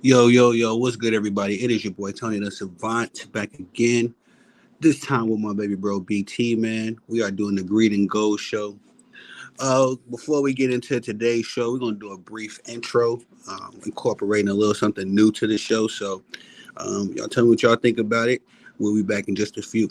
Yo, what's good, everybody? It is your boy Tony the Savant back again. This time with my baby bro BT, man. We are doing the Greed and Gold show. Before we get into today's show, we're gonna do a brief intro, incorporating a little something new to the show. So, y'all tell me what y'all think about it. We'll be back in just a few.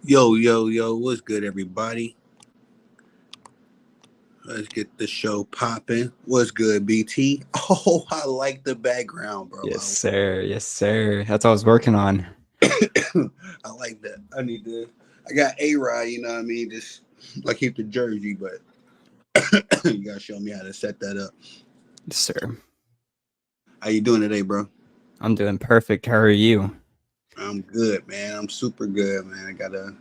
Yo, what's good, everybody? Let's get the show popping. What's good, BT? Oh, I like the background, bro. Yes, sir. Yes, sir. That's what I was working on. I like that. I got A-Rod, you know what I mean? Just like keep the jersey, but you gotta show me how to set that up. Yes, sir. How you doing today, bro? I'm doing perfect. How are you? I'm good, man. I'm super good, man. I got a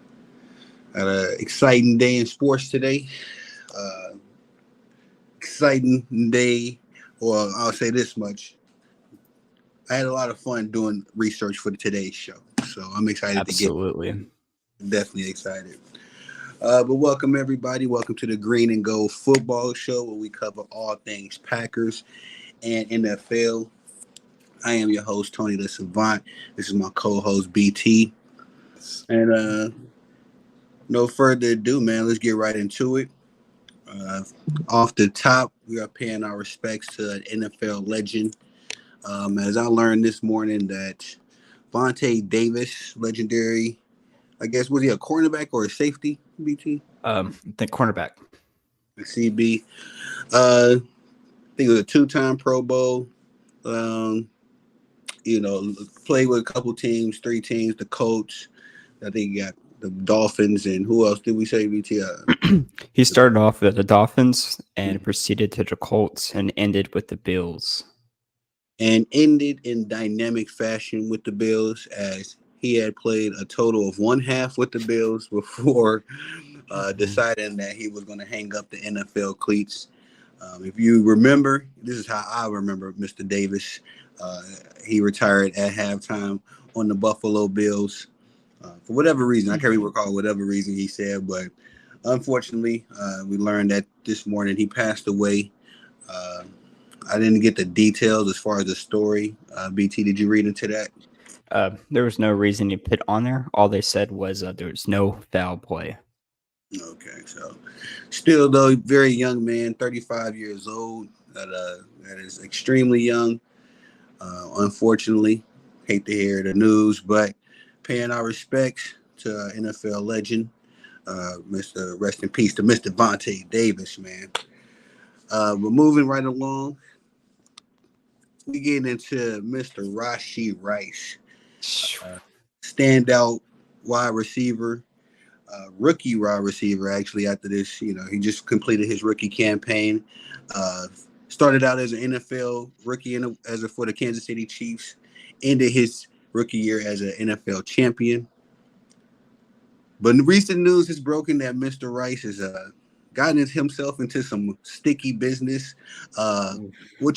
exciting day in sports today. Uh, exciting day. Well, I'll say this much. I had a lot of fun doing research for today's show, so I'm excited to get. Absolutely. Definitely excited. But welcome everybody. Welcome to the Green and Gold Football Show, where we cover all things Packers and NFL. I am your host Tony the Savant. This is my co-host BT. And no further ado, man. Let's get right into it. Uh, Off the top, we are paying our respects to an NFL legend. As I learned this morning that Vontae Davis, legendary, I guess, was he a cornerback or a safety, BT? I think cornerback. CB. I think it was a two-time Pro Bowl. Um, played with a couple teams, three teams, the Colts. I think you got the Dolphins, and who else did we say, BT? He started off with the Dolphins and proceeded to the Colts and ended with the Bills. And ended in dynamic fashion with the Bills, as he had played a total of one half with the Bills before deciding that he was going to hang up the NFL cleats. If you remember, this is how I remember Mr. Davis. He retired at halftime on the Buffalo Bills. for whatever reason. I can't even recall whatever reason he said, but unfortunately, we learned that this morning he passed away. I didn't get the details as far as the story. BT, did you read into that? There was no reason to put on there. All they said was there was no foul play. Okay, so still though, very young man, 35 years old. That is extremely young. Unfortunately, hate to hear the news, but paying our respects to NFL legend, Mr. Rest in peace to Mr. Vontae Davis, man. But moving right along, we get into Mr. Rashee Rice, standout wide receiver, rookie wide receiver. Actually, after this, he just completed his rookie campaign. Started out as an NFL rookie for the Kansas City Chiefs. Ended his rookie year as an NFL champion. But in recent news has broken that Mr. Rice has gotten himself into some sticky business. What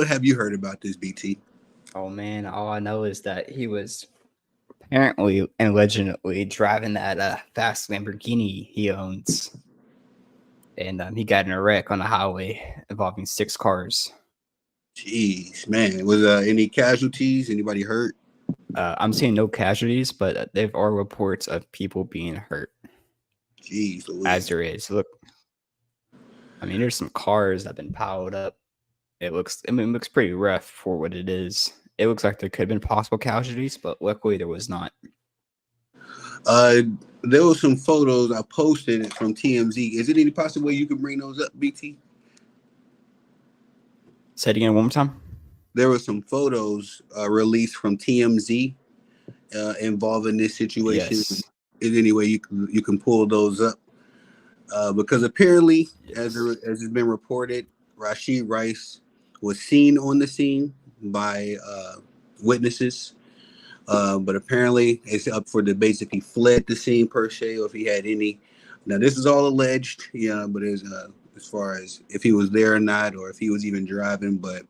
have you heard about this, BT? Oh man, all I know is that he was apparently and allegedly driving that fast Lamborghini he owns, and he got in a wreck on a highway involving 6 cars. Jeez, man, was any casualties? Anybody hurt? I'm seeing no casualties, but there are reports of people being hurt. Jeez, Louise. As there is. Look, I mean, there's some cars that have been piled up. It looks pretty rough for what it is. It looks like there could have been possible casualties, but luckily there was not. There were some photos I posted from TMZ. Is it any possible way you could bring those up, BT? Say it again one more time. There were some photos released from TMZ involving this situation. Yes. Is there any way you can pull those up? Because apparently, as it's been reported, Rashee Rice was seen on the scene by witnesses. But apparently it's up for debate if he fled the scene per se, or if he had any. Now this is all alleged, but as far as if he was there or not, or if he was even driving. But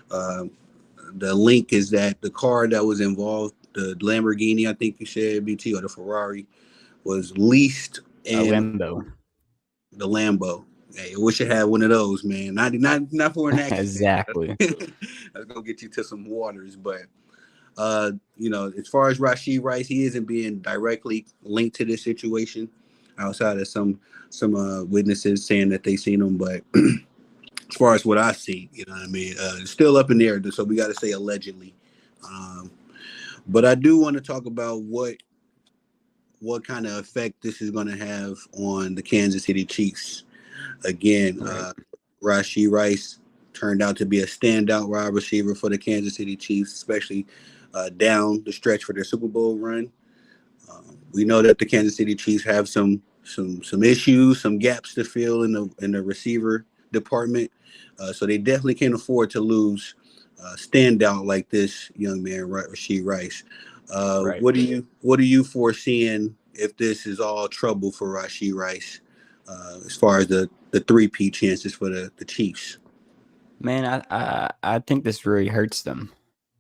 the link is that the car that was involved, the Lamborghini, I think you said, BT, or the Ferrari, was leased in Lambo. The Lambo. Hey, I wish I had one of those, man. Not for an accident. Exactly. That's gonna get you to some waters, but. As far as Rashee Rice, he isn't being directly linked to this situation outside of some witnesses saying that they seen him. But as far as what I see, you know what I mean, it's still up in the air. So we got to say allegedly. But I do want to talk about what kind of effect this is going to have on the Kansas City Chiefs. Again, right. Rashee Rice turned out to be a standout wide receiver for the Kansas City Chiefs, especially down the stretch for their Super Bowl run. We know that the Kansas City Chiefs have some issues, some gaps to fill in the receiver department. So they definitely can't afford to lose standout like this young man, Rashee Rice. Right. What are you foreseeing if this is all trouble for Rashee Rice as far as the 3P chances for the Chiefs? Man, I think this really hurts them.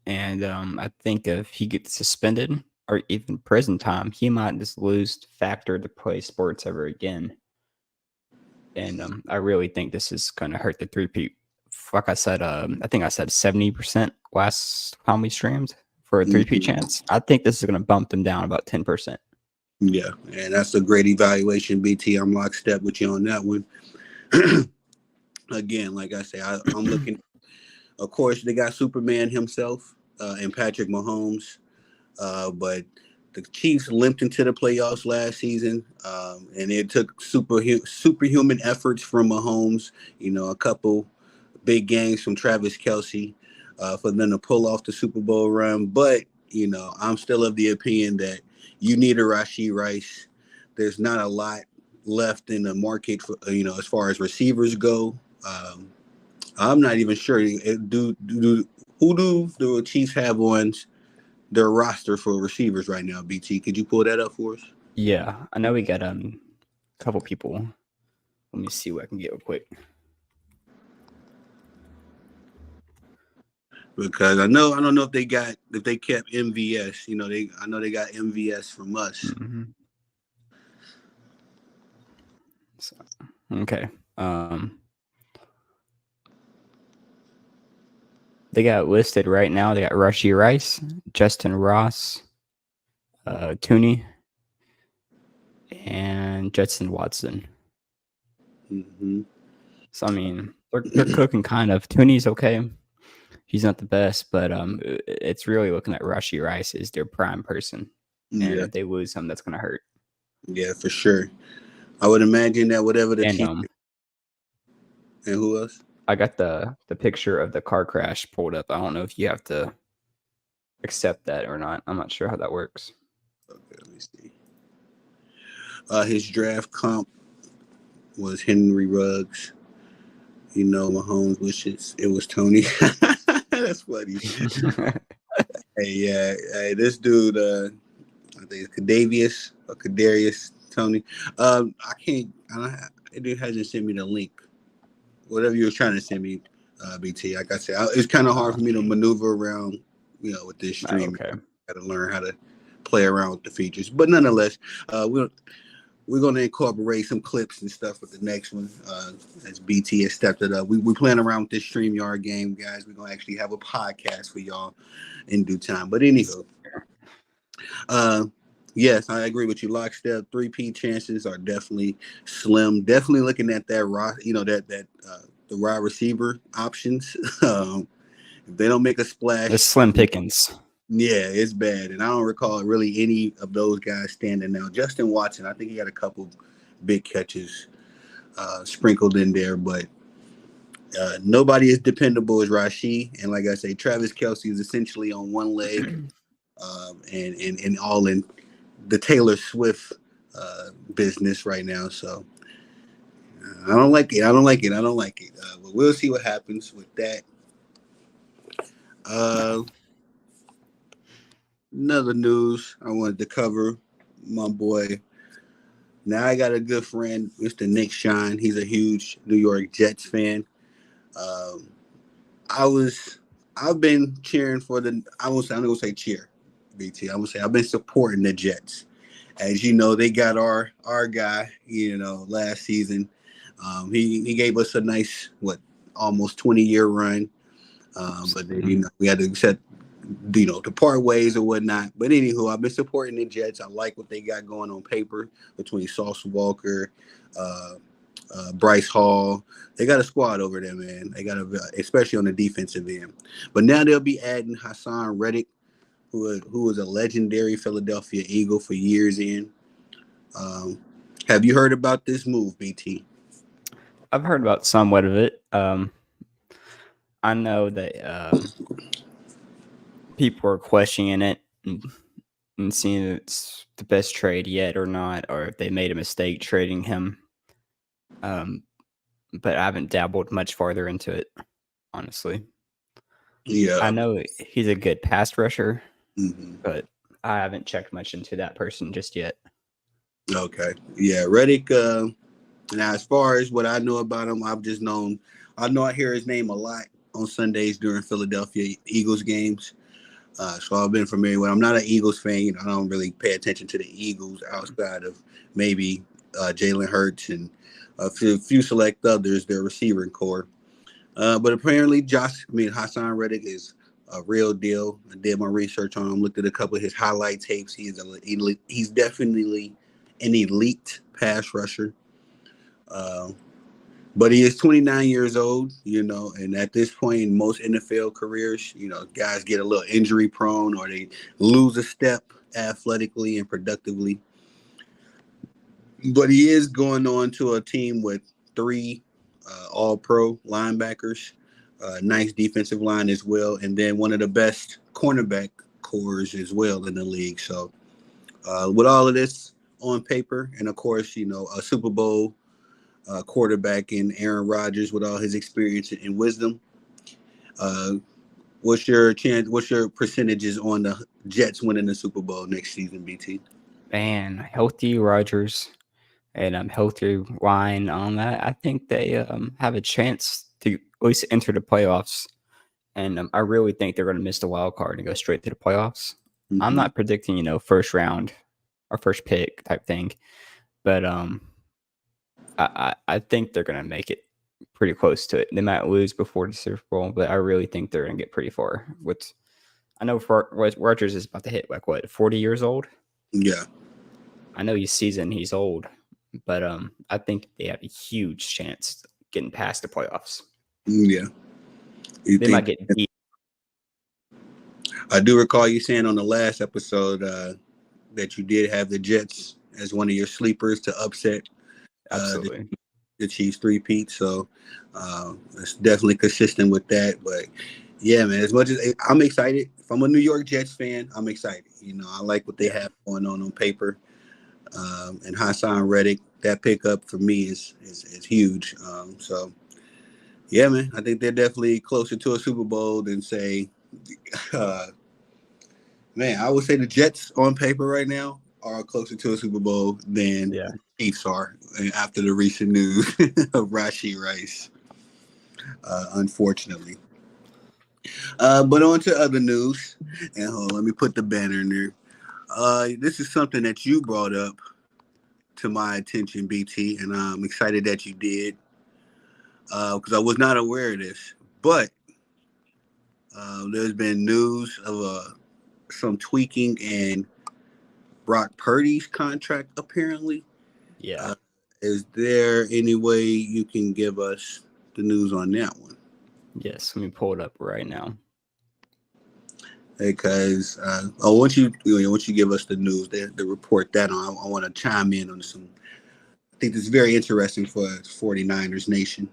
And I think if he gets suspended or even prison time, he might just lose the factor to play sports ever again. And I really think this is going to hurt the 3P. Like I said, I think I said 70% last time we streamed for a 3P chance. I think this is going to bump them down about 10%. Yeah, and that's a great evaluation, BT. I'm lockstep with you on that one. Again, like I say, I'm looking. Of course, they got Superman himself and Patrick Mahomes, but the Chiefs limped into the playoffs last season, and it took superhuman efforts from Mahomes. A couple big games from Travis Kelce for them to pull off the Super Bowl run. But I'm still of the opinion that you need a Rashee Rice. There's not a lot left in the market for as far as receivers go. I'm not even sure. Who do the Chiefs have on their roster for receivers right now, BT? Could you pull that up for us? Yeah, I know we got a couple people. Let me see what I can get real quick. because I don't know if they kept MVS. I know they got MVS from us. Mm-hmm. So, okay. They got listed right now. They got Rashee Rice, Justin Ross, Tooney, and Jetson Watson. Mm-hmm. So I mean, they're cooking kind of. Tooney's okay. He's not the best, but it's really looking at Rashee Rice as their prime person. And Yeah, if they lose him, that's gonna hurt. yeah, for sure. I would imagine that whatever the And team and who else? I got the picture of the car crash pulled up. I don't know if you have to accept that or not. I'm not sure how that works. Okay, let me see. His draft comp was Henry Ruggs. Mahomes wishes it was Tony. That's funny. Hey, yeah, hey, this dude, I think it's Kadarius Tony. It hasn't sent me the link. Whatever you were trying to send me, BT. Like I said, it's kind of hard for me to maneuver around, with this stream. Okay. Got to learn how to play around with the features. But nonetheless, we're going to incorporate some clips and stuff with the next one, as BT has stepped it up. We're playing around with this StreamYard game, guys. We're going to actually have a podcast for y'all in due time. But anywho, yes, I agree with you. Lockstep 3P chances are definitely slim. Definitely looking at that the wide receiver options. If they don't make a splash, It's slim pickings. yeah, it's bad. And I don't recall really any of those guys standing out. Justin Watson, I think he had a couple big catches sprinkled in there, but nobody as dependable as Rashee. And like I say, Travis Kelce is essentially on one leg, and all in the Taylor Swift business right now. So I don't like it. But we'll see what happens with that. Another news I wanted to cover, my boy. Now I got a good friend, Mr. Nick Shine. He's a huge New York Jets fan. I've been cheering for I'm not gonna say cheer, BT. I'm gonna say I've been supporting the Jets. As you know, they got our guy, last season. He gave us a nice, almost 20-year run. But then, we had to accept, to part ways or whatnot. But anywho, I've been supporting the Jets. I like what they got going on paper between Sauce Walker, Bryce Hall. They got a squad over there, man. They got especially on the defensive end. But now they'll be adding Hassan Reddick, who was a legendary Philadelphia Eagle for years in. Have you heard about this move, BT? I've heard about somewhat of it. I know that people are questioning it and seeing if it's the best trade yet or not, or if they made a mistake trading him. But I haven't dabbled much farther into it, honestly. Yeah. I know he's a good pass rusher, mm-hmm. but I haven't checked much into that person just yet. Okay. Yeah, Reddick. Now, as far as what I know about him, I hear his name a lot on Sundays during Philadelphia Eagles games. So I've been familiar with him. I'm not an Eagles fan. I don't really pay attention to the Eagles outside of maybe Jalen Hurts and a few select others, their receiving core. But apparently Hassan Reddick is a real deal. I did my research on him, looked at a couple of his highlight tapes. He's definitely an elite pass rusher. But he is 29 years old, and at this point in most NFL careers, guys get a little injury prone or they lose a step athletically and productively. But he is going on to a team with 3 all-pro linebackers, nice defensive line as well, and then one of the best cornerback cores as well in the league. So with all of this on paper, and of course, a Super Bowl quarterback in Aaron Rodgers with all his experience and wisdom. What's your percentages on the Jets winning the Super Bowl next season, BT? Man, healthy Rodgers and healthy line on that. I think they have a chance to at least enter the playoffs And I really think they're going to miss the wild card and go straight to the playoffs. I'm Mhm. not predicting, first round or first pick type thing, but I think they're going to make it pretty close to it. They might lose before the Super Bowl, but I really think they're going to get pretty far. I know Rodgers is about to hit 40 years old. Yeah. I know he's old, but I think they have a huge chance getting past the playoffs. Yeah. They might get beat. I do recall you saying on the last episode that you did have the Jets as one of your sleepers to upset Absolutely. the Chiefs three-peat. So it's definitely consistent with that. But yeah, man, as much as I'm excited, if I'm a New York Jets fan, I'm excited. I like what they have going on paper. And Hassan Reddick, that pickup for me is huge. So yeah, man, I think they're definitely closer to a Super Bowl than say, man, I would say the Jets on paper right now are closer to a Super Bowl than the Chiefs are after the recent news of Rashee Rice, unfortunately. But on to other news. And hold on, let me put the banner in there. This is something that you brought up to my attention, BT, and I'm excited that you did because I was not aware of this. But there's been news of some tweaking in Brock Purdy's contract, apparently. Yeah. Is there any way you can give us the news on that one? Yes, let me pull it up right now. Because once you give us the news, the report that on, I want to chime in on some. I think this is very interesting for 49ers Nation.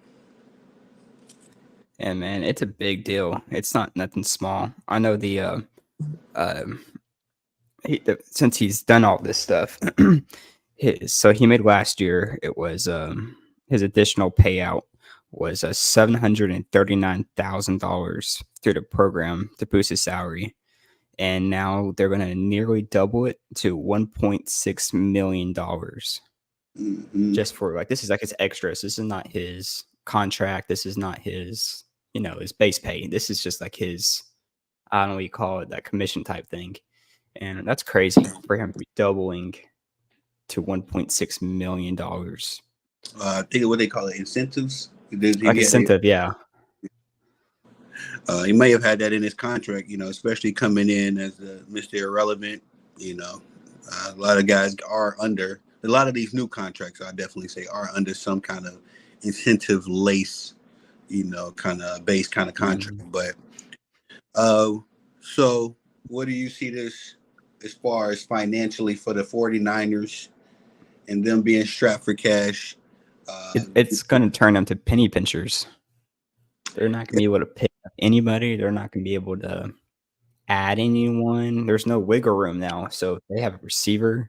And man, it's a big deal. It's not nothing small. I know since he's done all this stuff, so he made last year. It was his additional payout was $739,000 through the program to boost his salary, and now they're going to nearly double it to $1.6 million just for this is like his extras. This is not his contract. This is not his his base pay. This is just like his, I don't know what you call it, that commission type thing. And that's crazy for him to be doubling to $1.6 million. I think what they call it, incentives. Incentive, yeah. He may have had that in his contract, especially coming in as Mr. Irrelevant. A lot of guys are under a lot of these new contracts. I definitely say are under some kind of incentive lace, kind of base kind of contract. Mm-hmm. But so what do you see this as far as financially for the 49ers and them being strapped for cash? It's going to turn them to penny pinchers. They're not going to be able to pick up anybody. They're not going to be able to add anyone. There's no wiggle room now. So if they have a receiver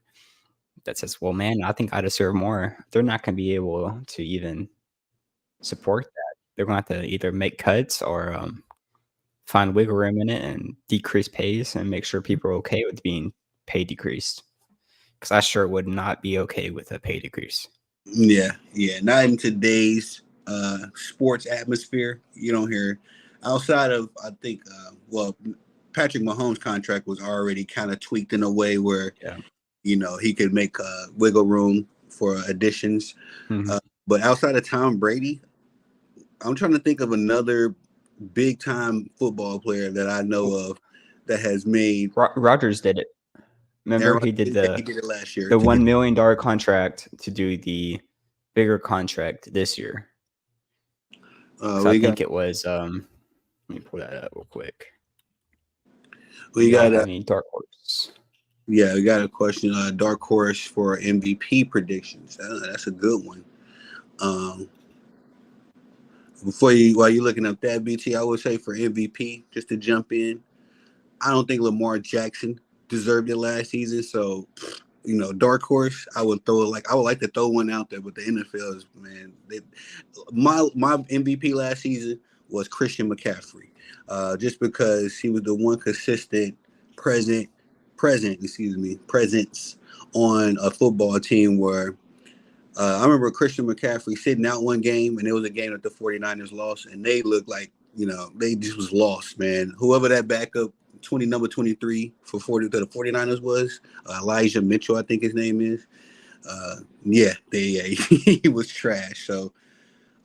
that says, well, man, I think I deserve more, they're not going to be able to even support that. They're going to have to either make cuts or find wiggle room in it and decrease pays and make sure people are okay with being pay decreased. Because I sure would not be okay with a pay decrease. Yeah. Not in today's sports atmosphere. You don't hear outside of, I think, Patrick Mahomes' contract was already kind of tweaked in a way where, he could make wiggle room for additions. Mm-hmm. But outside of Tom Brady, I'm trying to think of another big time football player that I know of that has made. Rodgers did it. Remember, he did it last year. The $1 million contract to do the bigger contract this year. I think it was. Let me pull that up real quick. We got any dark horse. Yeah, we got a question. Dark horse for MVP predictions. That's a good one. While you're looking up that, BT, I would say for MVP, just to jump in, I don't think Lamar Jackson deserved it last season. So, dark horse, I would like to throw one out there, but the NFL is, man, my MVP last season was Christian McCaffrey, just because he was the one consistent presence on a football team where I remember Christian McCaffrey sitting out one game, and it was a game that the 49ers lost, and they looked like they just was lost, man. Whoever that backup number 23 for the 49ers was, Elijah Mitchell, I think his name is. He was trash. So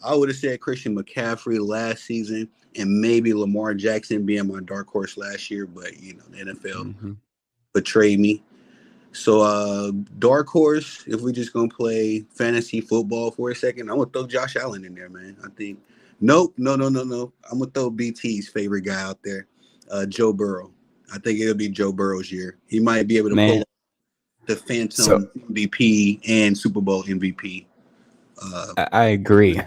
I would have said Christian McCaffrey last season and maybe Lamar Jackson being my dark horse last year, but the NFL betrayed me. So dark horse, if we just gonna play fantasy football for a second, I'm gonna throw Josh Allen in there, man. I think no. I'm gonna throw BT's favorite guy out there, Joe Burrow. I think it'll be Joe Burrow's year. He might be able to pull the Phantom MVP and Super Bowl MVP. I agree.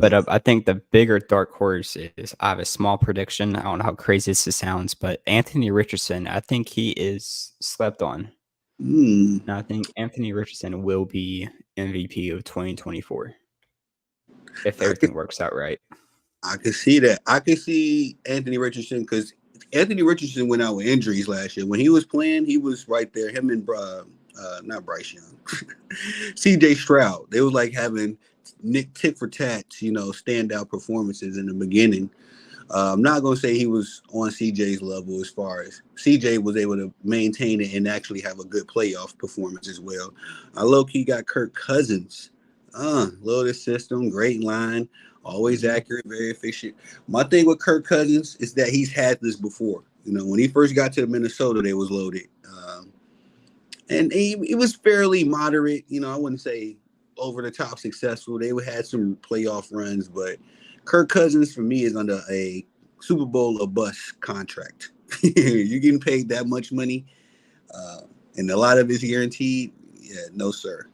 But I think the bigger dark horse is, I have a small prediction. I don't know how crazy this sounds, but Anthony Richardson, I think he is slept on. And I think Anthony Richardson will be MVP of 2024 if everything works out right. I can see that. I can see Anthony Richardson because Anthony Richardson went out with injuries last year. When he was playing, he was right there. Him and not Bryce Young, CJ Stroud. They was like having Nick tit for tats, standout performances in the beginning. I'm not going to say he was on CJ's level as far as CJ was able to maintain it and actually have a good playoff performance as well. I low-key got Kirk Cousins. Loaded system, great line, always accurate, very efficient. My thing with Kirk Cousins is that he's had this before. When he first got to Minnesota, they was loaded. And he was fairly moderate. I wouldn't say over the top successful. They had some playoff runs, but Kirk Cousins for me is under a Super Bowl or bust contract. You're getting paid that much money, and a lot of it's guaranteed. Yeah, no sir.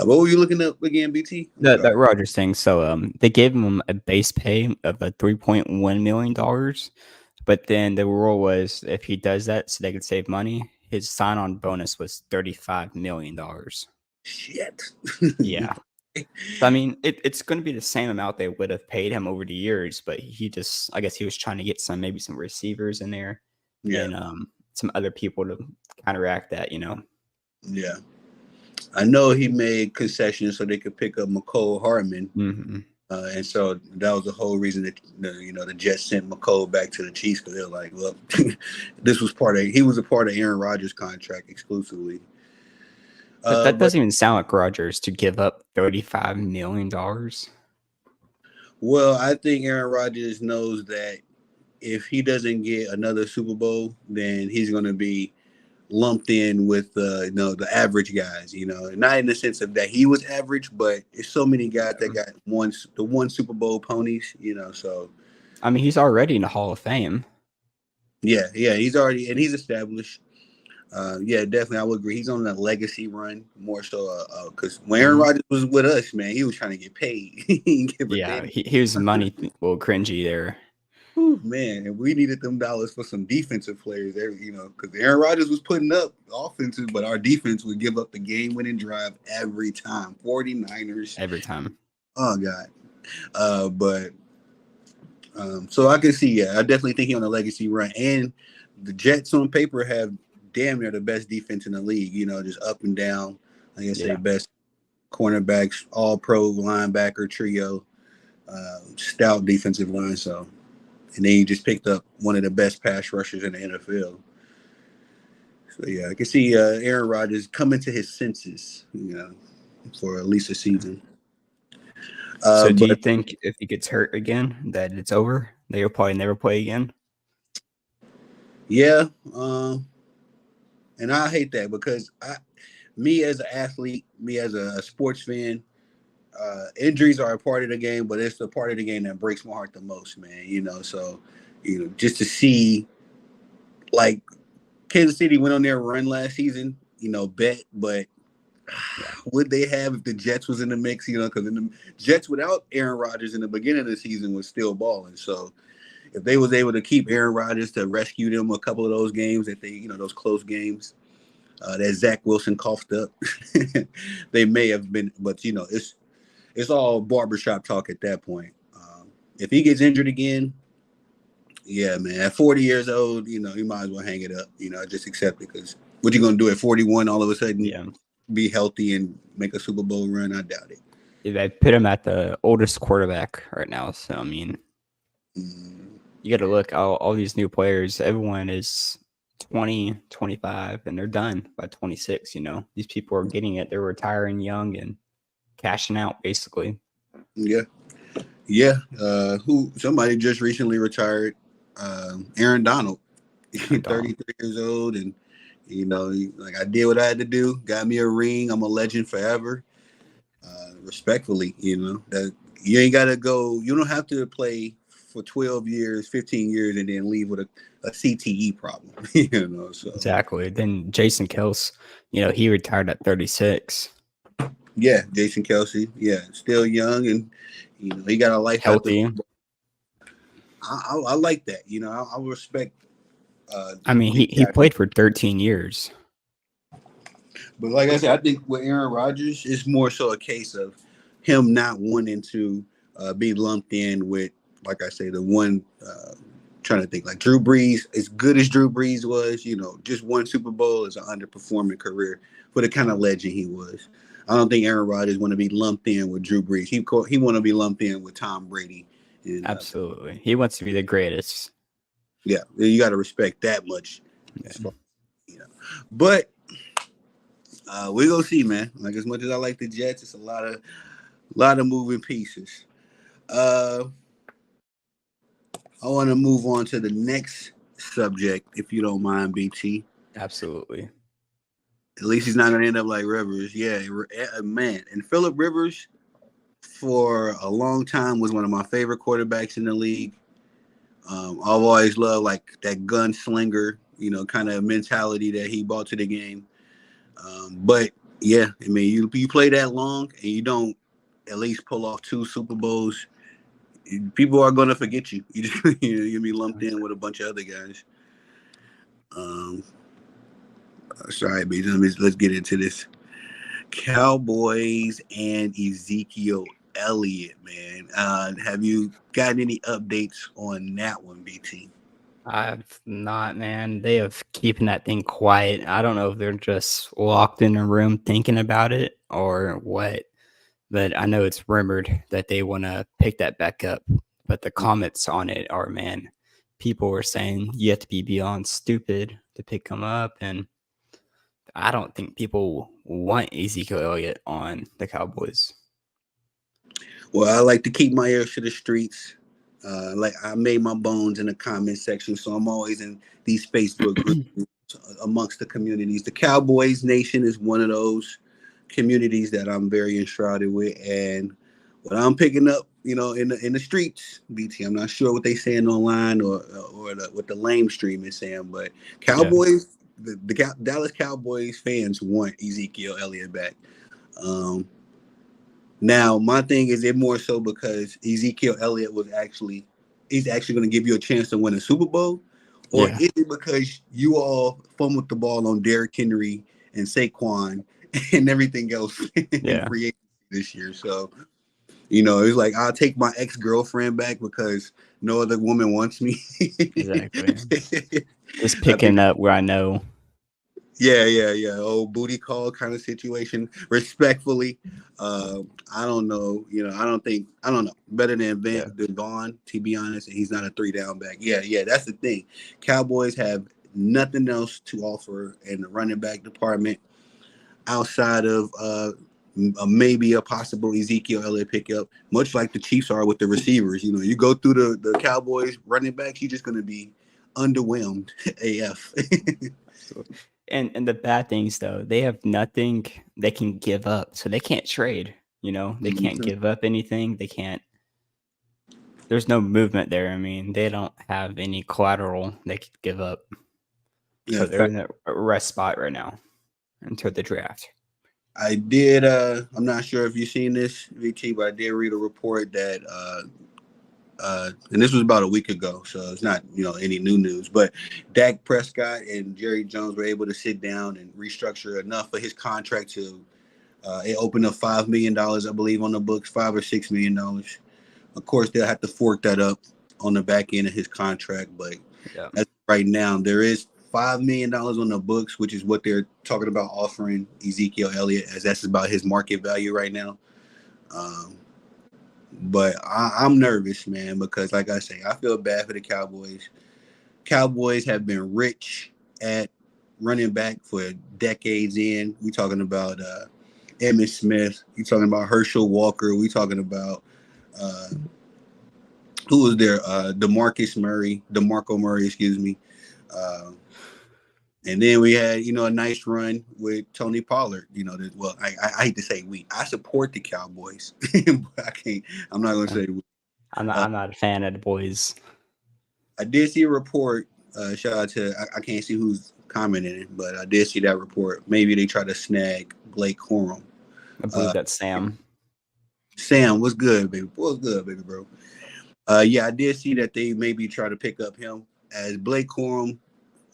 What were you looking up again, BT? That Rodgers thing. So they gave him a base pay of a $3.1 million, but then the rule was if he does that, so they could save money. His sign-on bonus was $35 million. Shit. Yeah. So, I mean, it's going to be the same amount they would have paid him over the years, but I guess he was trying to get maybe some receivers in there, and some other people to counteract that, Yeah. I know he made concessions so they could pick up McCole Hardman. And so that was the whole reason that the Jets sent McCole back to the Chiefs, because they're like, look, he was a part of Aaron Rodgers' contract exclusively. But that doesn't even sound like Rodgers to give up $35 million. Well, I think Aaron Rodgers knows that if he doesn't get another Super Bowl, then he's going to be lumped in with the average guys, not in the sense of that he was average, but it's so many guys that got the one Super Bowl ponies, so I mean, he's already in the Hall of Fame. Yeah, he's already, and he's established. Definitely, I would agree. He's on a legacy run more so because when Aaron Rodgers was with us, man, he was trying to get paid. He was money well cringy there. Ooh, man, and we needed them dollars for some defensive players there, because Aaron Rodgers was putting up offenses, but our defense would give up the game-winning drive every time. 49ers. Every time. Oh, God. So I can see, I definitely think he's on a legacy run. And the Jets on paper have damn near the best defense in the league, just up and down. Like I say, best cornerbacks, all-pro linebacker trio, stout defensive line, so. And then you just picked up one of the best pass rushers in the NFL. So, yeah, I can see Aaron Rodgers coming to his senses, for at least a season. So do you think if he gets hurt again that it's over? They'll probably never play again? Yeah. And I hate that because me as an athlete, me as a sports fan, injuries are a part of the game, but it's the part of the game that breaks my heart the most, man. So, just to see, like, Kansas City went on their run last season, but would they have if the Jets was in the mix, because the Jets without Aaron Rodgers in the beginning of the season was still balling. So if they was able to keep Aaron Rodgers to rescue them a couple of those games that they, those close games, that Zach Wilson coughed up, they may have been, but it's all barbershop talk at that point. If he gets injured again, yeah, man, at 40 years old, you might as well hang it up, just accept it, because what you going to do at 41 all of a sudden? Yeah. Be healthy and make a Super Bowl run? I doubt it. They put him at the oldest quarterback right now. So I mean, you got to look all these new players. Everyone is 20, 25, and they're done by 26. You know, these people are getting it. They're retiring young and cashing out basically. Yeah. Yeah. Somebody just recently retired, Aaron Donald, Aaron Donald. 33 years old. And, like I did what I had to do, got me a ring. I'm a legend forever. Respectfully, that you ain't got to go. You don't have to play for 12 years, 15 years, and then leave with a CTE problem, So Exactly. Then Jason Kels, he retired at 36. yeah, Jason Kelsey, still young, and he got a life after Healthy. football. I like that. I respect. I mean, he played for 13 years. But like I said, I think with Aaron Rodgers, it's more so a case of him not wanting to be lumped in with, like I say, the one. Trying to think, like Drew Brees, as good as Drew Brees was, just one Super Bowl is an underperforming career for the kind of legend he was. I don't think Aaron Rodgers want to be lumped in with Drew Brees. He want to be lumped in with Tom Brady. And, absolutely, he wants to be the greatest. Yeah, you got to respect that much. Yeah. But we gonna see, man. Like, as much as I like the Jets, it's a lot of moving pieces. I want to move on to the next subject, if you don't mind, BT. Absolutely. At least he's not going to end up like Rivers. Yeah, man. And Phillip Rivers, for a long time, was one of my favorite quarterbacks in the league. I've always loved, like, that gunslinger, kind of mentality that he brought to the game. But, yeah, I mean, you play that long and you don't at least pull off 2 Super Bowls, people are going to forget you. You'll be lumped in with a bunch of other guys. Sorry, B. Let's get into this. Cowboys and Ezekiel Elliott, man. Have you gotten any updates on that one, BT? I've not, man. They have keeping that thing quiet. I don't know if they're just locked in a room thinking about it or what, but I know it's rumored that they want to pick that back up. But the comments on it are, man, people were saying you have to be beyond stupid to pick them up. And I don't think people want Ezekiel Elliott on the Cowboys. Well, I like to keep my ears to the streets. Like I made my bones in the comment section, so I'm always in these Facebook groups amongst the communities. The Cowboys Nation is one of those communities that I'm very enshrouded with, and what I'm picking up, in the streets, BT. I'm not sure what they saying online or what the lame stream is saying, but Cowboys, the Dallas Cowboys fans want Ezekiel Elliott back. Now, my thing is it more so because Ezekiel Elliott he's actually going to give you a chance to win a Super Bowl, or is it because you all fumbled the ball on Derrick Henry and Saquon and everything else in free agency this year? So, it's like I'll take my ex-girlfriend back because no other woman wants me. Exactly. Just picking up where I know. Yeah. Old booty call kind of situation. Respectfully, I don't know. I don't know. Better than Vaughn, to be honest, and he's not a 3-down back. Yeah. That's the thing. Cowboys have nothing else to offer in the running back department outside of maybe a possible Ezekiel Elliott pickup, much like the Chiefs are with the receivers. You go through the Cowboys running backs, you're just going to be underwhelmed AF. And the bad things, though, they have nothing they can give up. So they can't trade, They can't give up anything. They can't. There's no movement there. I mean, they don't have any collateral they could give up. So they're in a rest spot right now until the draft. I did. I'm not sure if you've seen this, VT, but I did read a report that and this was about a week ago, so it's not any new news. But Dak Prescott and Jerry Jones were able to sit down and restructure enough of his contract to it opened up $5 million, I believe, on the books, $5 or $6 million. Of course, they'll have to fork that up on the back end of his contract, but as right now there is $5 million on the books, which is what they're talking about offering Ezekiel Elliott, as that's about his market value right now. Um, but I'm nervous, man, because like I say, I feel bad for the Cowboys. Cowboys have been rich at running back for decades in. We talking about Emmitt Smith. We talking about Herschel Walker. We talking about uh, who was there? DeMarco Murray, excuse me. Uh, and then we had, a nice run with Tony Pollard. I hate to say we. I support the Cowboys, but I can't. I'm not going to say we. I'm not a fan of the boys. I did see a report. Shout out to I can't see who's commenting it, but I did see that report. Maybe they try to snag Blake Corum. I believe that's Sam. Sam, what's good, baby? What's good, baby, bro? Yeah, I did see that they maybe try to pick up him as Blake Corum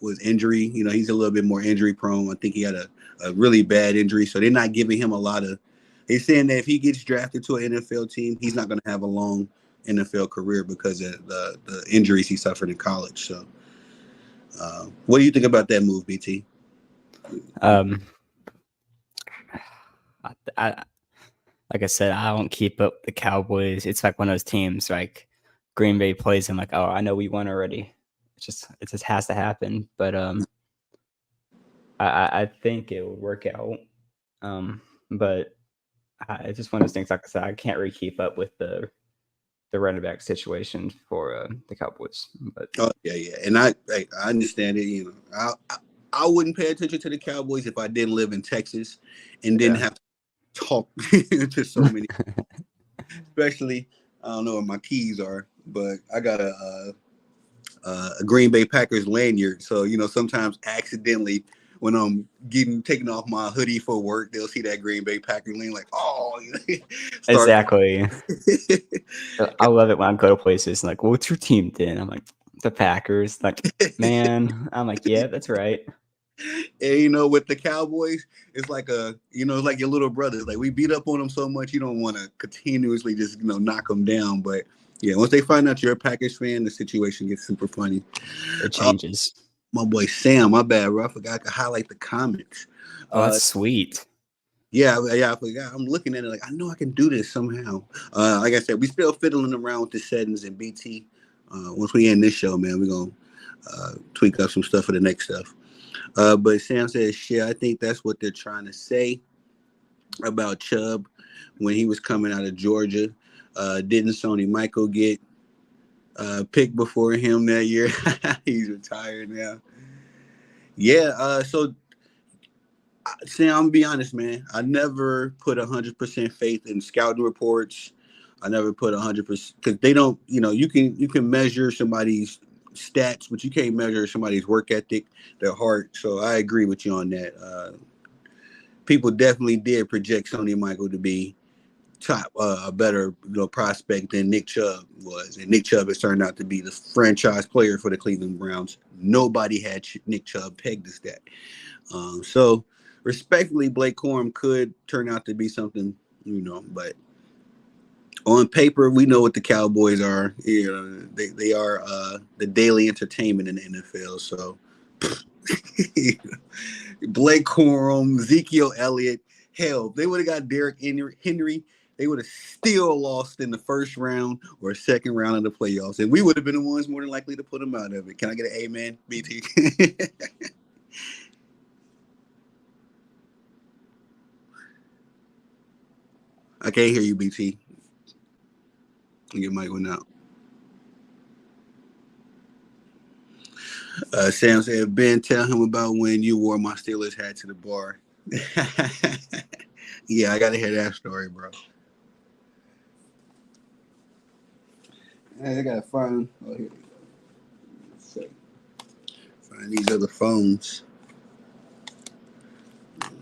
was injury. He's a little bit more injury prone. I think he had a really bad injury, so they're not giving him a lot of. They're saying that if he gets drafted to an NFL team, he's not going to have a long NFL career because of the injuries he suffered in college. So, what do you think about that move, BT? I like I said, I don't keep up with the Cowboys. It's like one of those teams like Green Bay plays. I'm like, oh, I know we won already. It just has to happen. But I think it would work out. But it's just one of those things. Like I said, I can't really keep up with the running back situation for the Cowboys. But yeah, and I understand it. I wouldn't pay attention to the Cowboys if I didn't live in Texas and didn't have to talk to so many. Especially, I don't know where my keys are, but I got a Green Bay Packers lanyard. So sometimes accidentally, when I'm taking off my hoodie for work, they'll see that Green Bay Packers lanyard, like, oh, exactly. I love it when I go to places and like, well, what's your team then? I'm like, the Packers. Like, man, I'm like, yeah, that's right. And with the Cowboys, it's like it's like your little brothers. Like we beat up on them so much, you don't want to continuously just knock them down. But yeah, once they find out you're a Packers fan, the situation gets super funny. It changes. My boy Sam, my bad, bro. I forgot I could highlight the comments. Oh, that's sweet. Yeah, I forgot. I'm looking at it like I know I can do this somehow. Like I said, we still fiddling around with the settings in BT. Once we end this show, man, we're gonna tweak up some stuff for the next stuff. But Sam says, shit, I think that's what they're trying to say about Chubb when he was coming out of Georgia. Didn't Sony Michael get picked before him that year? He's retired now. Yeah, so Sam, I'm gonna be honest, man. I never put 100% faith in scouting reports. I never put 100% because they don't. You can measure somebody's stats, but you can't measure somebody's work ethic, their heart. So I agree with you on that. People definitely did project Sony Michael to be top, a better prospect than Nick Chubb was, and Nick Chubb has turned out to be the franchise player for the Cleveland Browns. Nobody had Nick Chubb pegged as that. So respectfully, Blake Corum could turn out to be something, but on paper, we know what the Cowboys are. They are the daily entertainment in the NFL. So Blake Corum, Ezekiel Elliott, hell, if they would have got Derrick Henry, they would have still lost in the first round or second round of the playoffs, and we would have been the ones more than likely to put them out of it. Can I get an amen, BT? I can't hear you, BT. Your mic went out. Sam said, Ben, tell him about when you wore my Steelers hat to the bar. Yeah, I got to hear that story, bro. I got to find. Oh, here we go. Let's find these other phones.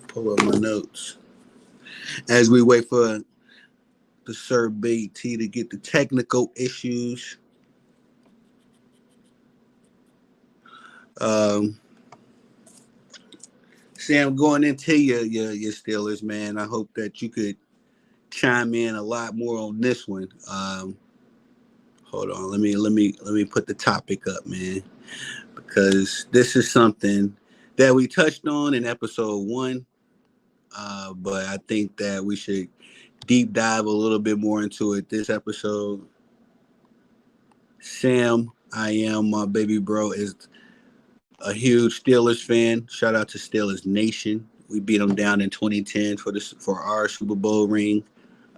Pull up my notes. As we wait for the Sir BT to get the technical issues. Sam, going into your Steelers, man, I hope that you could chime in a lot more on this one. Hold on, let me put the topic up, man, because this is something that we touched on in episode 1, but I think that we should deep dive a little bit more into it this episode. Sam, I am my baby bro, is a huge Steelers fan. Shout out to Steelers Nation. We beat them down in 2010 for our Super Bowl ring,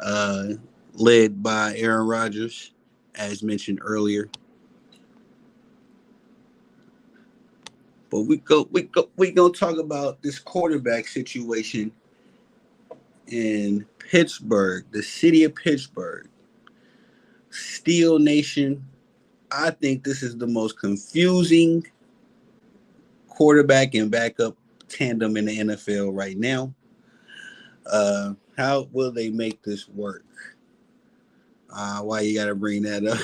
uh, led by Aaron Rodgers, as mentioned earlier. But we gonna talk about this quarterback situation in Pittsburgh, the city of Pittsburgh. Steel Nation. I think this is the most confusing quarterback and backup tandem in the NFL right now. How will they make this work? Why you gotta bring that up?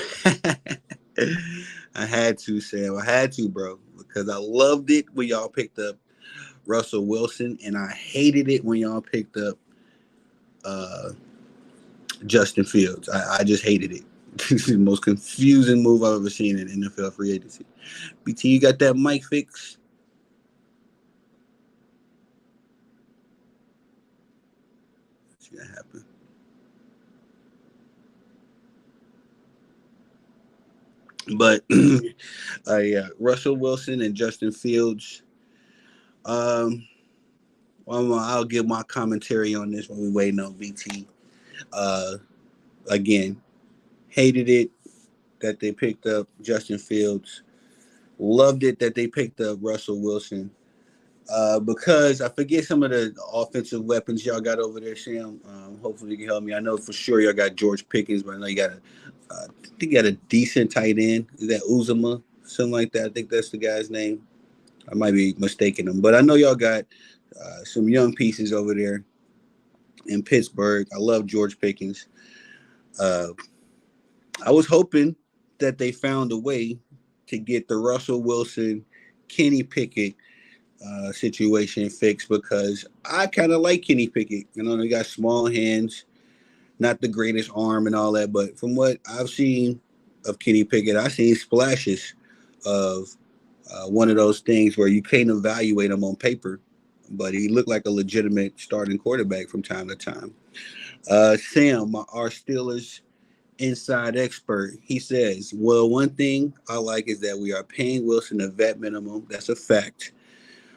I had to, Sam. I had to, bro, because I loved it when y'all picked up Russell Wilson, and I hated it when y'all picked up Justin Fields. I just hated it. This is the most confusing move I've ever seen in NFL free agency. BT, you got that mic fix? What's gonna happen? But yeah, Russell Wilson and Justin Fields. Well, I'll give my commentary on this when we waiting on BT. Again, hated it that they picked up Justin Fields. Loved it that they picked up Russell Wilson. Because I forget some of the offensive weapons y'all got over there, Sam. Hopefully you can help me. I know for sure y'all got George Pickens, but I know you got I think you got a decent tight end. Is that Uzama? Something like that. I think that's the guy's name. I might be mistaking him, but I know y'all got some young pieces over there in Pittsburgh. I love George Pickens. I was hoping that they found a way to get the Russell Wilson, Kenny Pickett situation fixed, because I kind of like Kenny Pickett. You know, he got small hands, not the greatest arm and all that, but from what I've seen of Kenny Pickett, I've seen splashes of one of those things where you can't evaluate him on paper, but he looked like a legitimate starting quarterback from time to time. Sam, our Steelers inside expert, he says, well, one thing I like is that we are paying Wilson a vet minimum. That's a fact.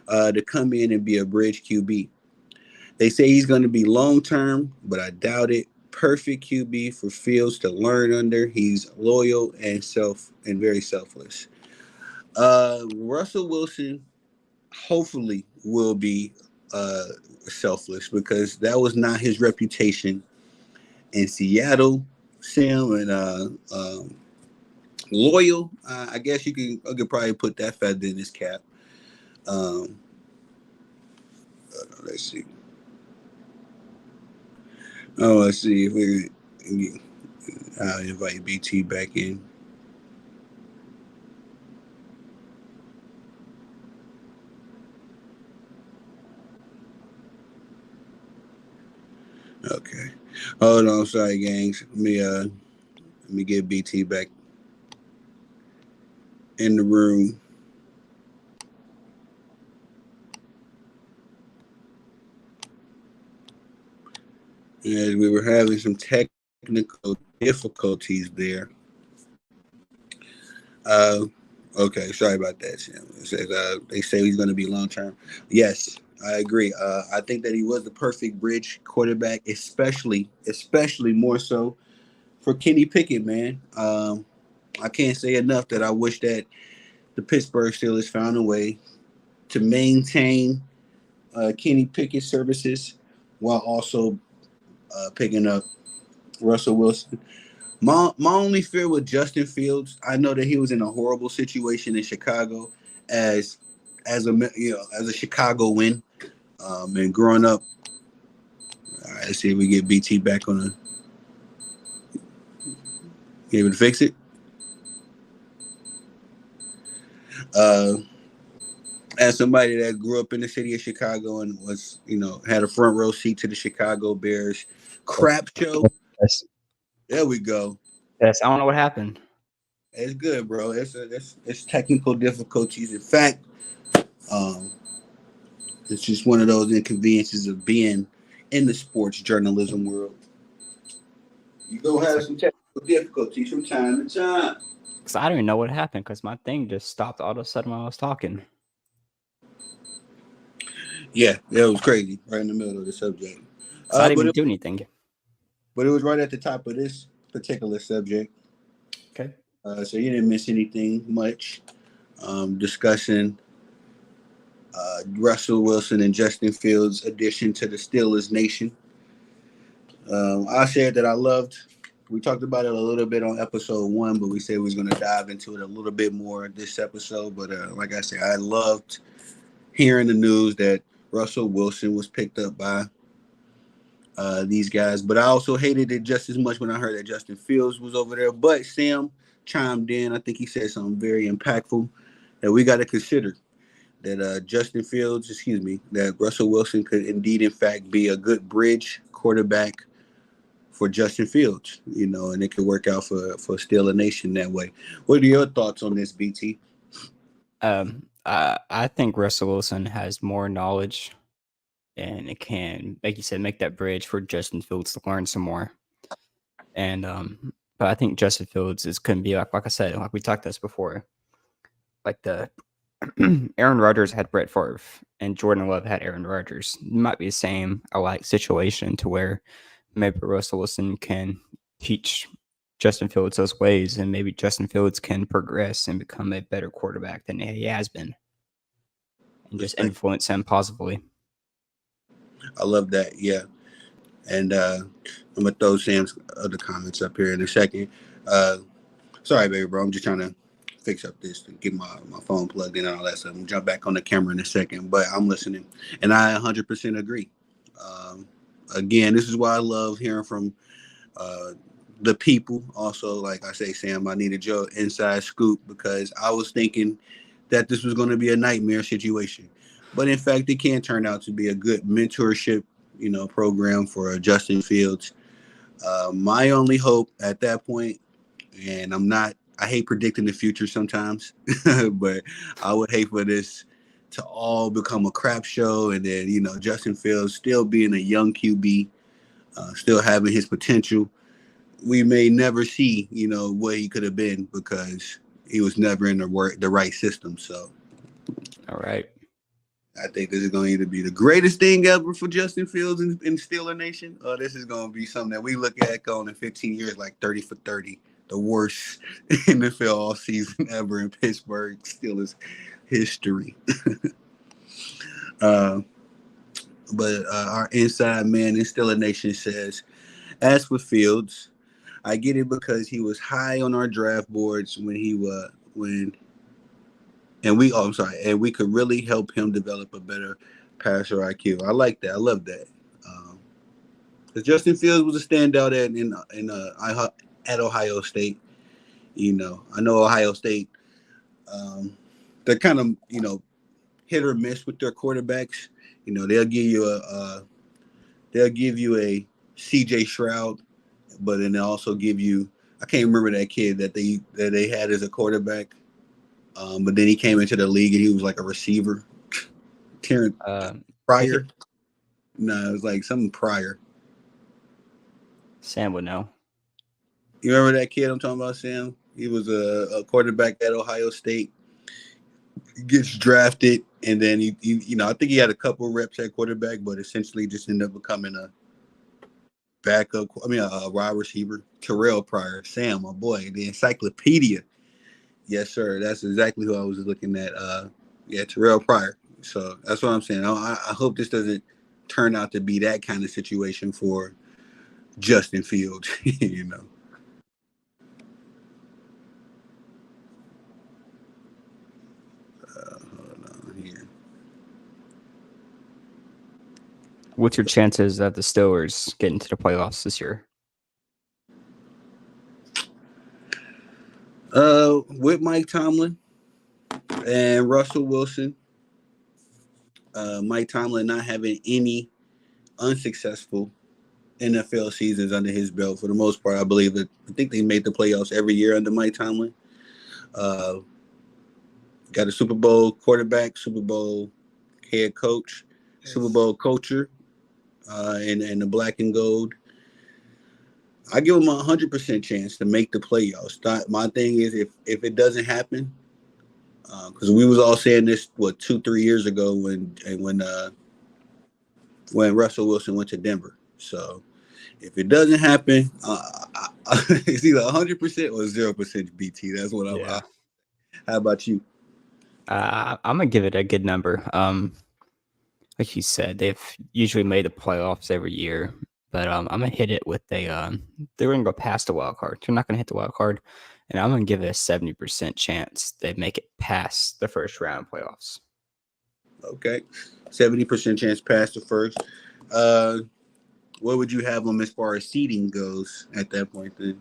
To come in and be a bridge QB. They say he's going to be long-term, but I doubt it. Perfect QB for Fields to learn under. He's loyal and very selfless. Russell Wilson hopefully will be selfless, because that was not his reputation in Seattle. Sam, and loyal. I guess I could probably put that feather in his cap. Let's see. Oh, let's see if we can. I'll invite BT back in. Okay. Hold on, sorry, gangs. Let me get BT back in the room. As we were having some technical difficulties there. Okay, sorry about that, Sam. It says they say he's going to be long term. Yes, I agree. I think that he was the perfect bridge quarterback, especially more so for Kenny Pickett, man. I can't say enough that I wish that the Pittsburgh Steelers found a way to maintain Kenny Pickett services while also picking up Russell Wilson. My only fear with Justin Fields, I know that he was in a horrible situation in Chicago as a Chicago win. And growing up, all right, let's see if we get BT back on the. You able to fix it? As somebody that grew up in the city of Chicago and was, had a front row seat to the Chicago Bears crap show. Yes. There we go. Yes, I don't know what happened. It's good, bro. It's technical difficulties. In fact, it's just one of those inconveniences of being in the sports journalism world. You go have some technical difficulties from time to time. Because I don't even know what happened because my thing just stopped all of a sudden while I was talking. Yeah, it was crazy right in the middle of the subject. So I didn't even do anything. But it was right at the top of this particular subject. Okay. So you didn't miss anything much. Discussing Russell Wilson and Justin Fields' addition to the Steelers Nation. I said that I loved. We talked about it a little bit on episode 1, but we said we was going to dive into it a little bit more this episode. But like I said, I loved hearing the news that Russell Wilson was picked up by these guys. But I also hated it just as much when I heard that Justin Fields was over there. But Sam chimed in. I think he said something very impactful that we got to consider. That that Russell Wilson could indeed, in fact, be a good bridge quarterback for Justin Fields, and it could work out for Steeler Nation that way. What are your thoughts on this, BT? I think Russell Wilson has more knowledge, and it can, like you said, make that bridge for Justin Fields to learn some more. And but I think Justin Fields couldn't be like I said, like we talked this before, like the Aaron Rodgers had Brett Favre and Jordan Love had Aaron Rodgers. It might be the same situation to where maybe Russell Wilson can teach Justin Fields those ways, and maybe Justin Fields can progress and become a better quarterback than he has been, and just influence him positively. I love that. Yeah. And I'm going to throw Sam's other comments up here in a second. Sorry, baby, bro. I'm just trying to fix up this to get my phone plugged in and all that stuff. I'm going to jump back on the camera in a second, but I'm listening. And I 100% agree. Again, this is why I love hearing from the people. Also, like I say, Sam, I needed your inside scoop because I was thinking that this was going to be a nightmare situation. But in fact, it can turn out to be a good mentorship, program for Justin Fields. My only hope at that point, and I hate predicting the future sometimes, but I would hate for this to all become a crap show. And then, Justin Fields still being a young QB, still having his potential. We may never see, what he could have been because he was never in the right system. So, all right. I think this is going to either be the greatest thing ever for Justin Fields in Steeler Nation, or this is going to be something that we look at going in 15 years like 30 for 30, the worst NFL all season ever in Pittsburgh Steelers history. But our inside man in Steeler Nation says, as for Fields, I get it because he was high on our draft boards and we could really help him develop a better passer IQ. I like that. I love that. Because Justin Fields was a standout at Ohio State. I know Ohio State. They're kind of hit or miss with their quarterbacks. They'll give you a C.J. Stroud, but then they also give you, I can't remember that kid that they had as a quarterback. But then he came into the league and he was like a receiver. Terrence Pryor. No, it was like something Pryor. Sam would know. You remember that kid I'm talking about, Sam? He was a quarterback at Ohio State. He gets drafted, and then he I think he had a couple reps at quarterback, but essentially just ended up becoming a wide receiver. Terrell Pryor. Sam, my boy, the encyclopedia. Yes, sir. That's exactly who I was looking at. Terrell Pryor. So that's what I'm saying. I hope this doesn't turn out to be that kind of situation for Justin Fields. Hold on here. What's your chances of the Steelers getting to the playoffs this year? With Mike Tomlin and Russell Wilson, Mike Tomlin not having any unsuccessful NFL seasons under his belt for the most part. I think they made the playoffs every year under Mike Tomlin. Got a Super Bowl quarterback, Super Bowl head coach, Super Bowl coacher, and the black and gold. I give them 100% chance to make the playoffs. My thing is, if it doesn't happen, because we was all saying this 2-3 years ago when Russell Wilson went to Denver. So if it doesn't happen, it's either 100% or 0% BT. That's what Yeah. how about you? I'm gonna give it a good number. Like you said, they've usually made the playoffs every year, but I'm gonna hit it with they're gonna go past the wild card. They're not gonna hit the wild card, and I'm gonna give it a 70% chance they make it past the first round playoffs. Okay, 70% chance past the first. Uh, what would you have them as far as seeding goes at that point? Then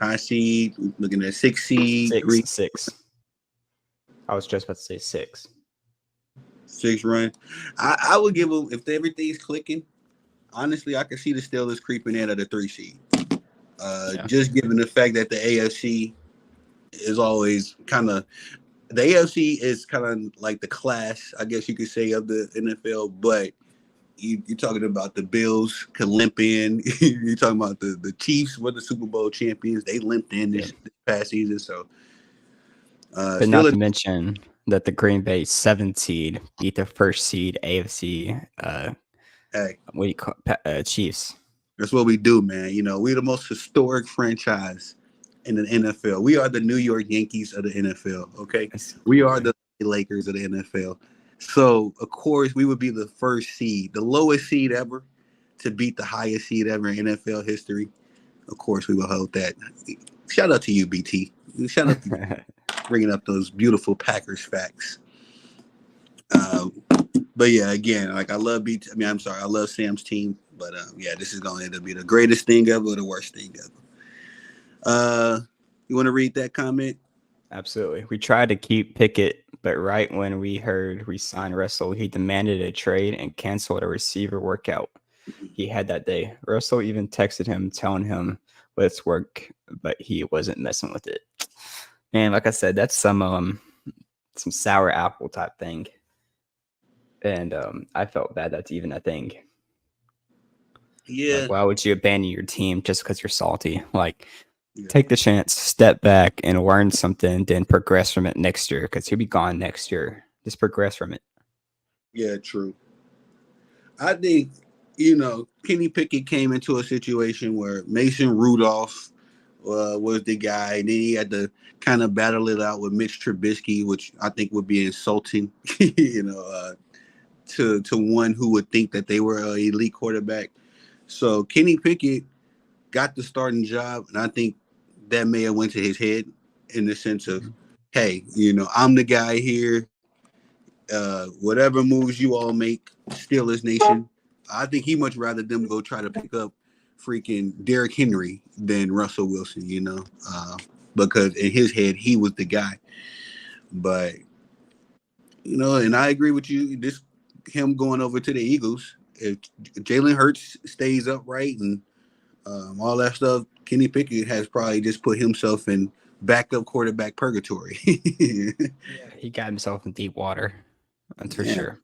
high seed, looking at 6 seed, Six, 3, six. I was just about to say six. 6 run. I would give them if everything's clicking. Honestly, I could see the Steelers creeping in at a 3 seed. Yeah. Just given the fact that the AFC is always kind of the AFC is kind of like the class, I guess you could say, of the NFL. But you're talking about the Bills could limp in. You're talking about the Chiefs were the Super Bowl champions. They limped in this past season. So, But not to mention that the Green Bay 7th seed beat the first seed AFC. Hey, What do you call Chiefs? that's what we do, man. You know, we're the most historic franchise in the NFL. We are the New York Yankees of the NFL. Okay, we are the Lakers of the NFL. So, of course, we would be the first seed, the lowest seed ever, to beat the highest seed ever in NFL history. Of course, we will hold that. Shout out to you, BT. Shout out to you bringing up those beautiful Packers facts. But yeah, again, like I love BT. I mean, I'm sorry, I love Sam's team. But yeah, this is going to end up being the greatest thing ever or the worst thing ever. You want to read that comment? Absolutely. We tried to keep Pickett, but right when we heard we signed Russell, he demanded a trade and canceled a receiver workout he had that day. Russell even texted him telling him let's work, but he wasn't messing with it. And like I said, that's some sour apple type thing. And I felt bad that's even a thing. Yeah. Like, why would you abandon your team just because you're salty? Like, take the chance, step back, and learn something, then progress from it next year because he'll be gone next year. Just progress from it. Yeah, true. I think, Kenny Pickett came into a situation where Mason Rudolph was the guy, and then he had to kind of battle it out with Mitch Trubisky, which I think would be insulting, to one who would think that they were an elite quarterback. So Kenny Pickett got the starting job, and I think that may have went to his head in the sense of, hey, I'm the guy here. Whatever moves you all make, Steelers Nation. I think he much rather them go try to pick up freaking Derrick Henry than Russell Wilson, because in his head he was the guy. But and I agree with you. Him going over to the Eagles, if Jalen Hurts stays upright and all that stuff, Kenny Pickett has probably just put himself in backup quarterback purgatory. Yeah, he got himself in deep water. That's for sure.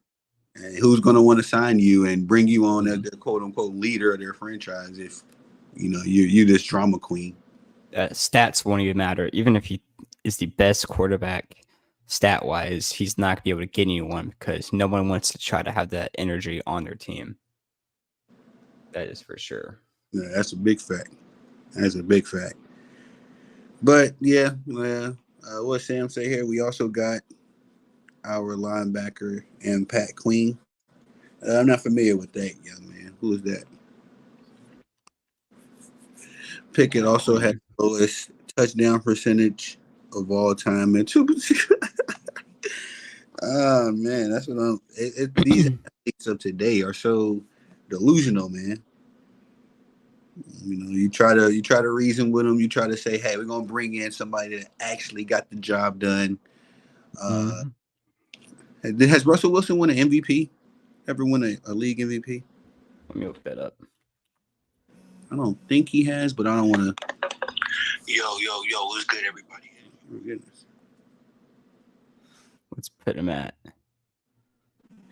And who's going to want to sign you and bring you on as the quote unquote leader of their franchise if you're this drama queen? Stats won't even matter. Even if he is the best quarterback stat wise, he's not going to be able to get anyone because no one wants to try to have that energy on their team. That is for sure. Yeah, that's a big fact. That's a big fact. But yeah, what Sam say here, we also got our linebacker and Pat Queen. I'm not familiar with that young man. Who is that? Pickett also had the lowest touchdown percentage of all time and two. Oh man, that's what these athletes of today are so delusional, man. You try to reason with them. You try to say, "Hey, we're gonna bring in somebody that actually got the job done." Has Russell Wilson won an MVP? Ever won a league MVP? Let me look that up. I don't think he has, but I don't want to. Yo, what's good, everybody? Oh, goodness. Let's put him at.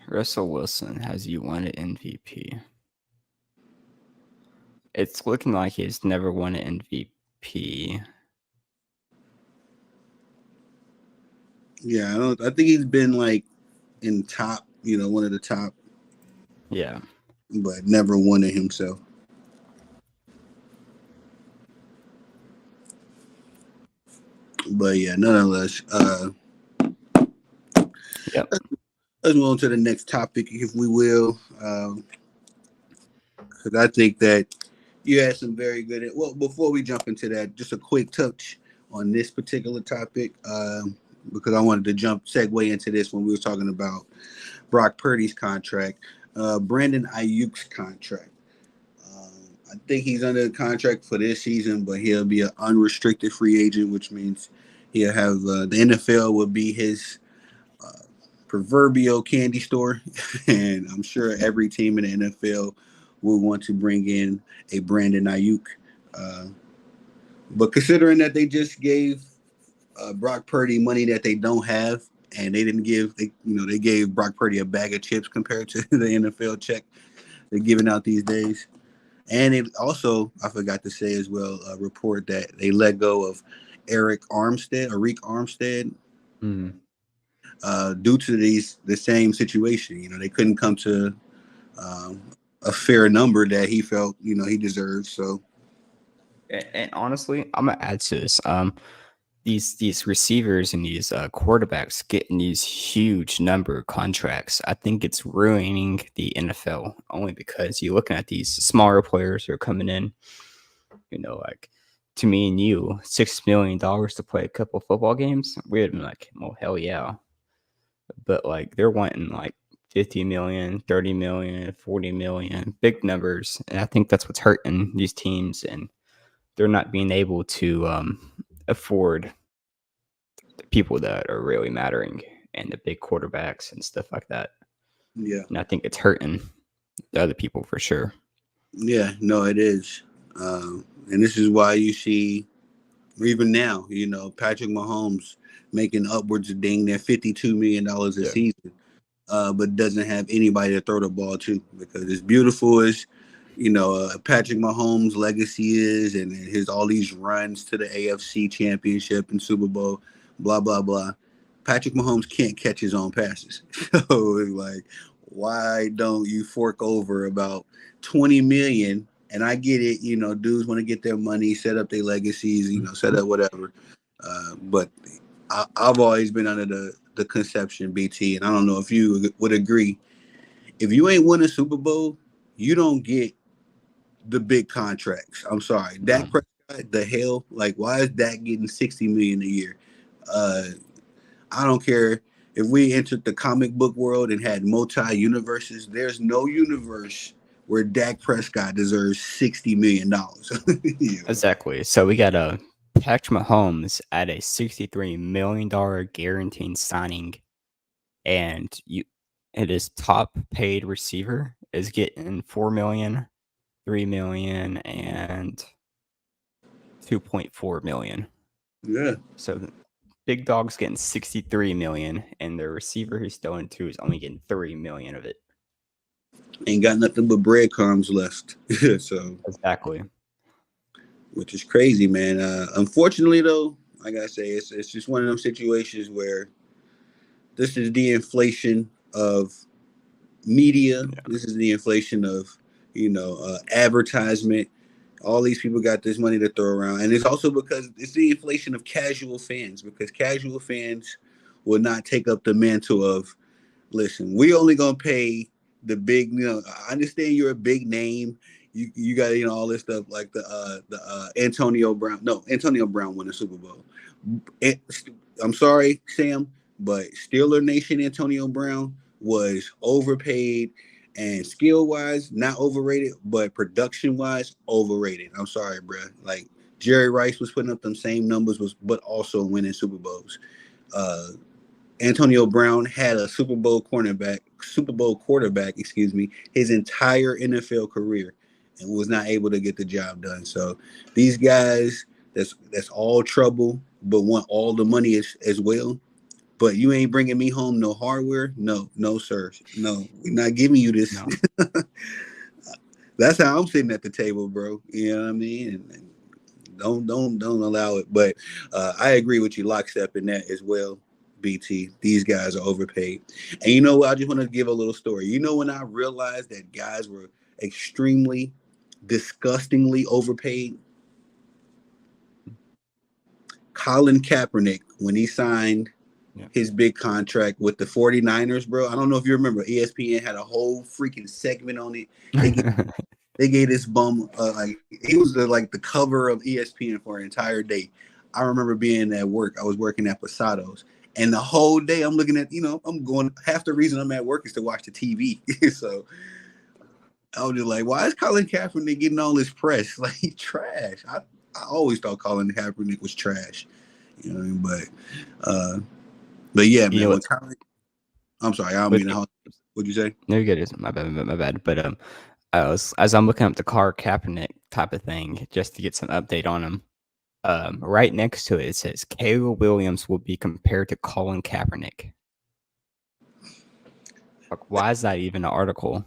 Russell Wilson, has you won an MVP? It's looking like he's never won an MVP. Yeah, I think he's been like in top, one of the top, Yeah. but never won it himself. But yeah, nonetheless, Yep. let's move on to the next topic, if we will, because I think that you had some very good. Well, before we jump into that, just a quick touch on this particular topic, because I wanted to segue into this when we were talking about Brock Purdy's contract, Brandon Ayuk's contract. I think he's under contract for this season, but he'll be an unrestricted free agent, which means he'll have the NFL will be his proverbial candy store, and I'm sure every team in the NFL will want to bring in a Brandon Ayuk. Uh, but considering that they just gave Brock Purdy money that they don't have, and they didn't give, they gave Brock Purdy a bag of chips compared to the NFL check they're giving out these days. And it also, I forgot to say as well, a report that they let go of Arik Armstead, Mm. due to the same situation. They couldn't come to a fair number that he felt, he deserved. So, And honestly, I'm gonna add to this. These receivers and these quarterbacks getting these huge number contracts, I think it's ruining the NFL only because you're looking at these smaller players who are coming in, like to me and you, $6 million to play a couple football games. We'd been like, well, hell yeah. But like they're wanting like 50 million, 30 million, 40 million, big numbers. And I think that's what's hurting these teams, and they're not being able to afford the people that are really mattering and the big quarterbacks and stuff like that. yeah. And I think it's hurting the other people for sure. Yeah, no, it is. And this is why you see, even now, Patrick Mahomes making upwards of dang near $52 million a Yeah. season, but doesn't have anybody to throw the ball to, because as beautiful as Patrick Mahomes' legacy is, and his all these runs to the AFC Championship and Super Bowl, blah blah blah. Patrick Mahomes can't catch his own passes. So like, why don't you fork over about 20 million? And I get it, dudes want to get their money, set up their legacies, set up whatever. But I've always been under the conception, BT, and I don't know if you would agree. If you ain't won a Super Bowl, you don't get the big contracts. I'm sorry, Dak Prescott. The hell, like, why is Dak getting 60 million a year? I don't care if we entered the comic book world and had multi universes. There's no universe where Dak Prescott deserves $60 million. Exactly. So we got a Patrick Mahomes at a $63 million guaranteed signing, and his top paid receiver is getting 4 million, 3 million, and 2.4 million. Yeah. So the big dog's getting 63 million, and the receiver who's throwing to is only getting 3 million of it. Ain't got nothing but breadcrumbs left. So exactly. Which is crazy, man. Unfortunately, though, like I say, it's just one of those situations where this is the inflation of media. Yeah. This is the inflation of advertisement. All these people got this money to throw around, and it's also because it's the inflation of casual fans. Because casual fans will not take up the mantle of, listen, we only gonna pay the big. I understand you're a big name. You got all this stuff like the Antonio Brown. No, Antonio Brown won the Super Bowl. I'm sorry, Sam, but Steeler Nation Antonio Brown was overpaid, and skill wise not overrated, but production wise overrated. I'm sorry, bro. Like, Jerry Rice was putting up them same numbers, but also winning Super Bowls. Antonio Brown had a Super Bowl quarterback, his entire NFL career, and was not able to get the job done. So these guys, that's all trouble, but want all the money as well. But you ain't bringing me home no hardware. No, sir. No, we're not giving you this. No. That's how I'm sitting at the table, bro. You know what I mean? And don't allow it. But I agree with you, lockstep in that as well. BT, these guys are overpaid. And you know what? I just want to give a little story. You know when I realized that guys were extremely, disgustingly overpaid? Colin Kaepernick, when he signed his big contract with the 49ers, bro. I don't know if you remember, ESPN had a whole freaking segment on it. They gave this bum like he was like the cover of ESPN for an entire day. I remember being at work. I was working at Posados, and the whole day I'm looking at, I'm going. Half the reason I'm at work is to watch the TV. So I was just like, why is Colin Kaepernick getting all this press? Like he's trash. I always thought Colin Kaepernick was trash. You know what I mean? But yeah, man. I'm sorry. I don't mean to. What'd you say? No, you're good. My bad. But as I'm looking up the Colin Kaepernick type of thing, just to get some update on him, right next to it, it says Caleb Williams will be compared to Colin Kaepernick. Like, why is that even an article?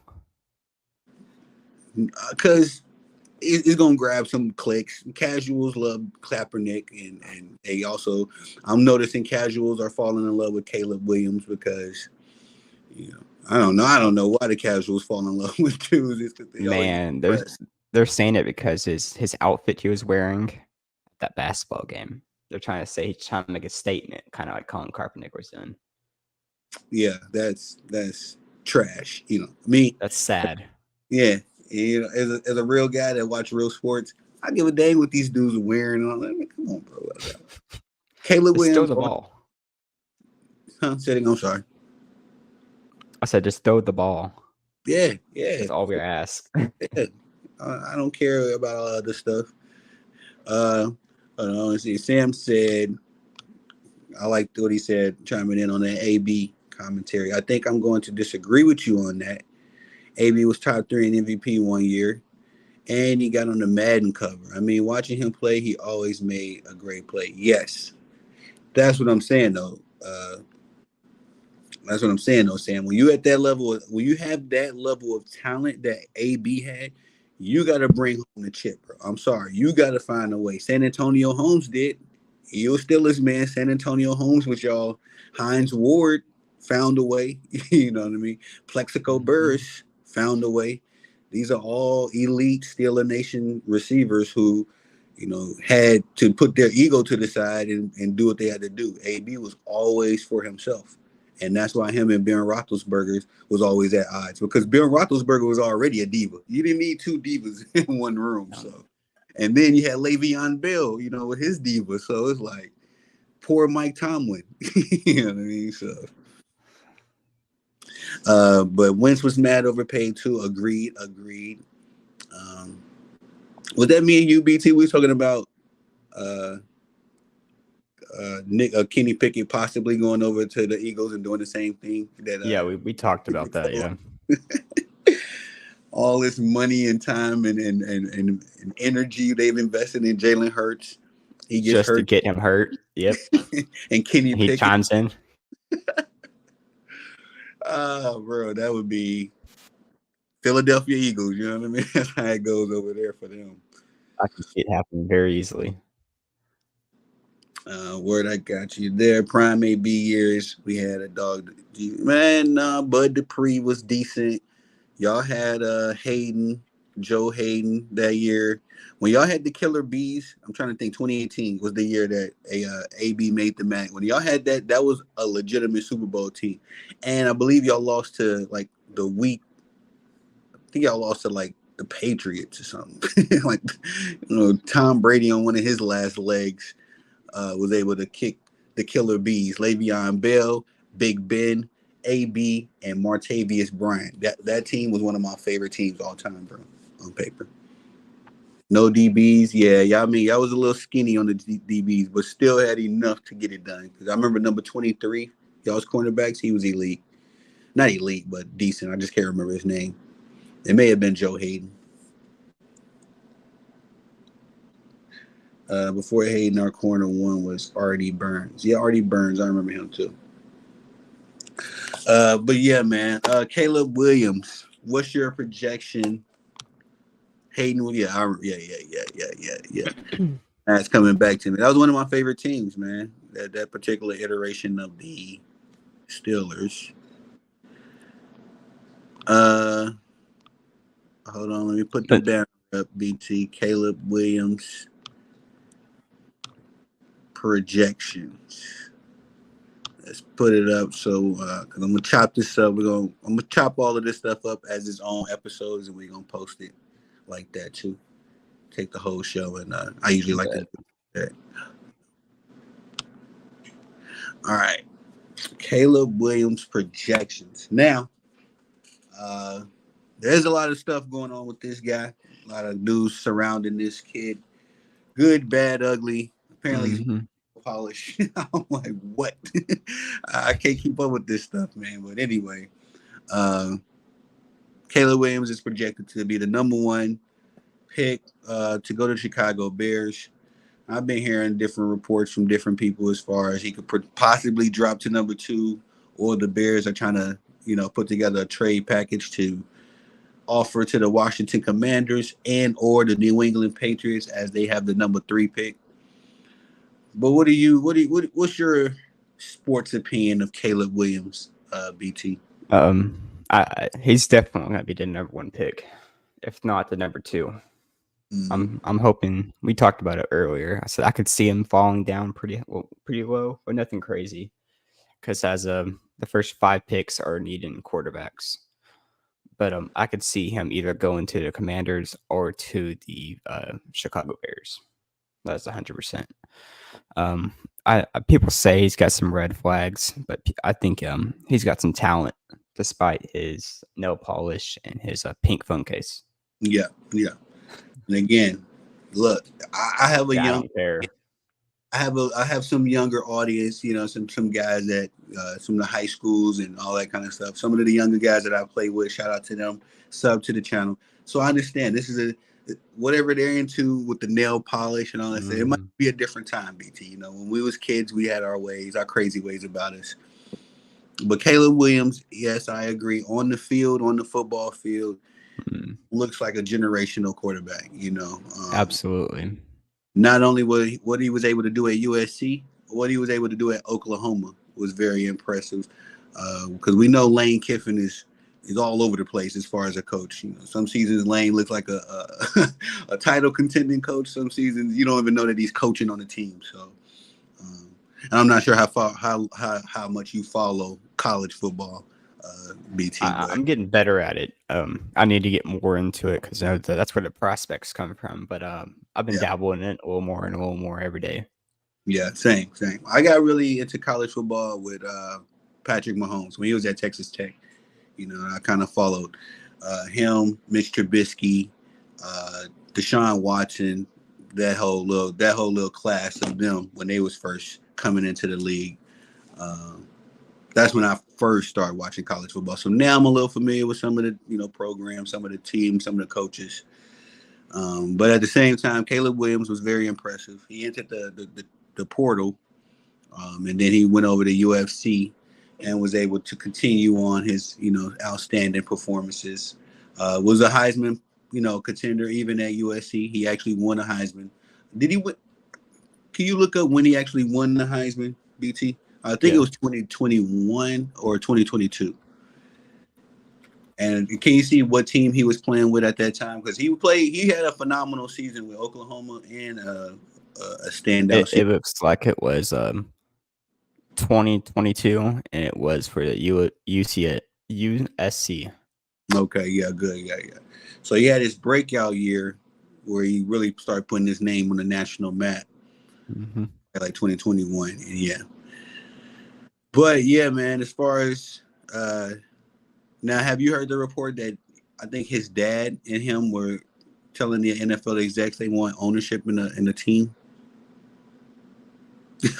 Because it's gonna grab some clicks. Casuals love Kaepernick, and they also, I'm noticing casuals are falling in love with Caleb Williams because, I don't know why the casuals fall in love with dudes. Man, they're saying it because his outfit he was wearing at that basketball game. They're trying to say he's trying to make a statement, kind of like Colin Kaepernick was doing. Yeah, that's trash. Me. That's sad. Yeah, as a real guy that watch real sports, I give a dang what these dudes are wearing. And I'm like, come on, bro. Caleb Williams. Throw the ball. Huh? I'm sorry. I said, just throw the ball. Yeah. That's all we ask. Yeah. I don't care about all other stuff. Let's see. Sam said, I liked what he said, chiming in on that AB commentary. I think I'm going to disagree with you on that. AB was top 3 in MVP one year, and he got on the Madden cover. I mean, watching him play, he always made a great play. Yes. That's what I'm saying, though. Sam. When you at that level, when you have that level of talent that AB had, you got to bring home the chip, bro. I'm sorry. You got to find a way. San Antonio Holmes did. He was still his man. San Antonio Holmes with y'all. Hines Ward found a way. You know what I mean? Plexico Burris found a way. These are all elite Steeler Nation receivers who, had to put their ego to the side and do what they had to do. AB was always for himself. And that's why him and Ben Roethlisberger was always at odds, because Ben Roethlisberger was already a diva. You didn't need two divas in one room. So, and then you had Le'Veon Bell, with his diva. So it's like poor Mike Tomlin. You know what I mean? So, but Wentz was mad overpaid too. Agreed. Was that me and you, BT? We was talking about Kenny Pickett possibly going over to the Eagles and doing the same thing. We talked about that. Yeah. All this money and time and energy they've invested in Jalen Hurts. He gets just hurt to get him hurt. Yep. And Kenny Pickett chimes in. Bro, that would be Philadelphia Eagles. You know what I mean? That's how it goes over there for them. I can see it happening very easily. Word, I got you there. Prime AB years, we had a dog. Man, Bud Dupree was decent. Y'all had Joe Hayden that year. When y'all had the Killer Bees, I'm trying to think, 2018 was the year that AB made the MAC. When y'all had that was a legitimate Super Bowl team. And I believe y'all lost to like the week. I think y'all lost to like the Patriots or something. Like, Tom Brady on one of his last legs was able to kick the Killer Bees. Le'Veon Bell, Big Ben, AB, and Martavius Bryant. That team was one of my favorite teams all time, bro, on paper. No DBs. Yeah, y'all was a little skinny on the DBs, but still had enough to get it done. Because I remember number 23, y'all's cornerbacks, he was elite. Not elite, but decent. I just can't remember his name. It may have been Joe Hayden. Before Hayden, our corner one was Artie Burns. Yeah, Artie Burns. I remember him too. But yeah, man. Caleb Williams, what's your projection Hayden, yeah. That's coming back to me. That was one of my favorite teams, man. That particular iteration of the Steelers. Hold on, let me put the But banner up. BT Caleb Williams projections. Let's put it up. So, because I'm gonna chop this up. I'm gonna chop all of this stuff up as its own episodes, and we're gonna post it like that too. Take the whole show, and I usually like to do that. All right, Caleb Williams projections. Now, there's a lot of stuff going on with this guy. A lot of news surrounding this kid. Good, bad, ugly. Apparently, he's mm-hmm. polished. I'm like, what? I can't keep up with this stuff, man. But anyway, Caleb Williams is projected to be the number one pick to go to Chicago Bears. I've been hearing different reports from different people as far as he could possibly drop to number two, or the Bears are trying to, put together a trade package to offer to the Washington Commanders and or the New England Patriots as they have the number three pick. But what's your sports opinion of Caleb Williams, BT? He's definitely gonna be the number one pick, if not the number two. I'm hoping. We talked about it earlier. I said I could see him falling down pretty low, but nothing crazy. Because as the first 5 picks are needing quarterbacks, but I could see him either going to the Commanders or to the Chicago Bears. That's 100%. People say he's got some red flags, but I think he's got some talent despite his nail polish and his pink phone case. Yeah. And again, look, I have a I young. don't care. I have some younger audience, some guys that some of the high schools and all that kind of stuff. Some of the younger guys that I play with, shout out to them, sub to the channel. So I understand this is whatever they're into with the nail polish and all that stuff. It might be a different time, BT. When we was kids, we had our ways, our crazy ways about us. But Caleb Williams, yes, I agree. On the field, on the football field, looks like a generational quarterback. Absolutely. Not only what he was able to do at USC, what he was able to do at Oklahoma was very impressive. Because we know Lane Kiffin is all over the place as far as a coach. Some seasons Lane looks like a a title contending coach. Some seasons you don't even know that he's coaching on the team. So, and I'm not sure how much you follow college football, BT. I'm getting better at it. I need to get more into it because that's where the prospects come from. But I've been dabbling in it a little more every day. Yeah, same. I got really into college football with Patrick Mahomes when he was at Texas Tech. I kind of followed him, Mitch Trubisky, Deshaun Watson, that whole little class of them when they was first coming into the league. That's when I first started watching college football. So now I'm a little familiar with some of the programs, some of the teams, some of the coaches. But at the same time, Caleb Williams was very impressive. He entered the portal, and then he went over to UFC and was able to continue on his outstanding performances. Was a Heisman contender even at USC. He actually won a Heisman. Did he win? Can you look up when he actually won the Heisman, BT? I think it was 2021 or 2022. And can you see what team he was playing with at that time? Because he had a phenomenal season with Oklahoma and a standout season. It looks like it was 2022, and it was for the USC. Okay, yeah, good, yeah. So he had his breakout year where he really started putting his name on the national map, like 2021, and yeah. But yeah, man, as far as now, have you heard the report that I think his dad and him were telling the NFL execs they want ownership in the team?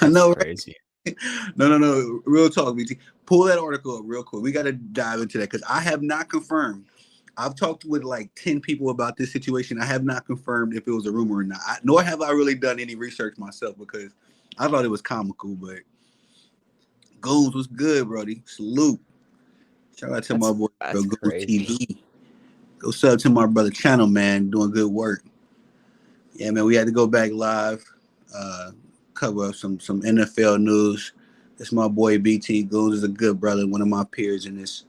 I know, crazy. Right? No. Real talk, BT. Pull that article up real quick. We got to dive into that because I have not confirmed. I've talked with like 10 people about this situation. I have not confirmed if it was a rumor or not. Nor have I really done any research myself because I thought it was comical. But Goons was good, Brody. Salute. Shout out to my boy, Goons TV. What's up to my brother Channel, man? Doing good work. Yeah, man, we had to go back live, uh, cover up some NFL news. It's my boy BT Goons is a good brother, one of my peers in this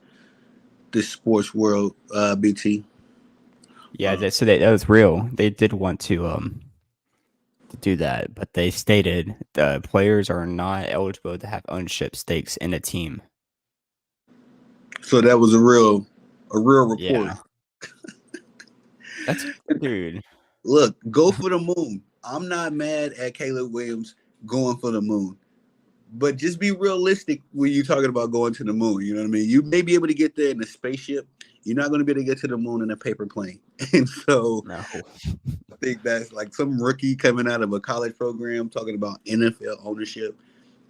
sports world. BT. Yeah, so that was real. They did want to do that, but they stated the players are not eligible to have ownership stakes in a team. So that was a real report. Yeah, that's dude. Look, go for the moon. I'm not mad at Caleb Williams going for the moon. But just be realistic when you're talking about going to the moon. You know what I mean? You may be able to get there in a spaceship. You're not going to be able to get to the moon in a paper plane. And so No. I think that's like some rookie coming out of a college program talking about NFL ownership.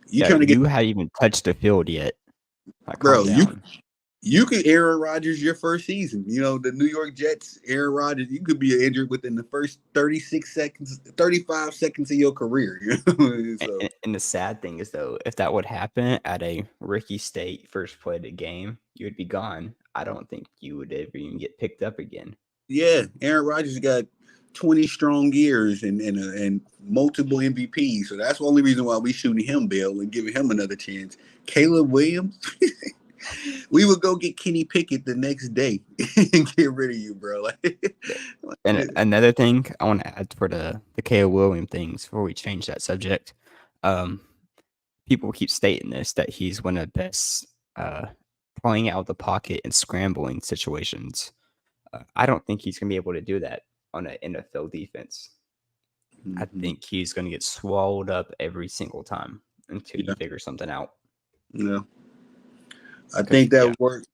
You Yeah, trying to get, you haven't even touched the field yet. Like, bro, calm down. you could Aaron Rodgers your first season. You know, the New York Jets, Aaron Rodgers, you could be injured within the first 36 seconds, 35 seconds of your career. You know? So, And the sad thing is, though, if that would happen at a rookie state first play of the game, you would be gone. I don't think you would ever even get picked up again. yeah, Aaron Rodgers got 20 strong years and multiple MVPs. So that's the only reason why we shooting him bail and giving him another chance. Caleb Williams, we would go get Kenny Pickett the next day and get rid of you, bro. And another thing I want to add for the Caleb Williams things before we change that subject, people keep stating this that he's one of the best playing out of the pocket and scrambling situations. I don't think he's going to be able to do that on an NFL defense. I think he's going to get swallowed up every single time until you figure something out. Yeah. I think that works.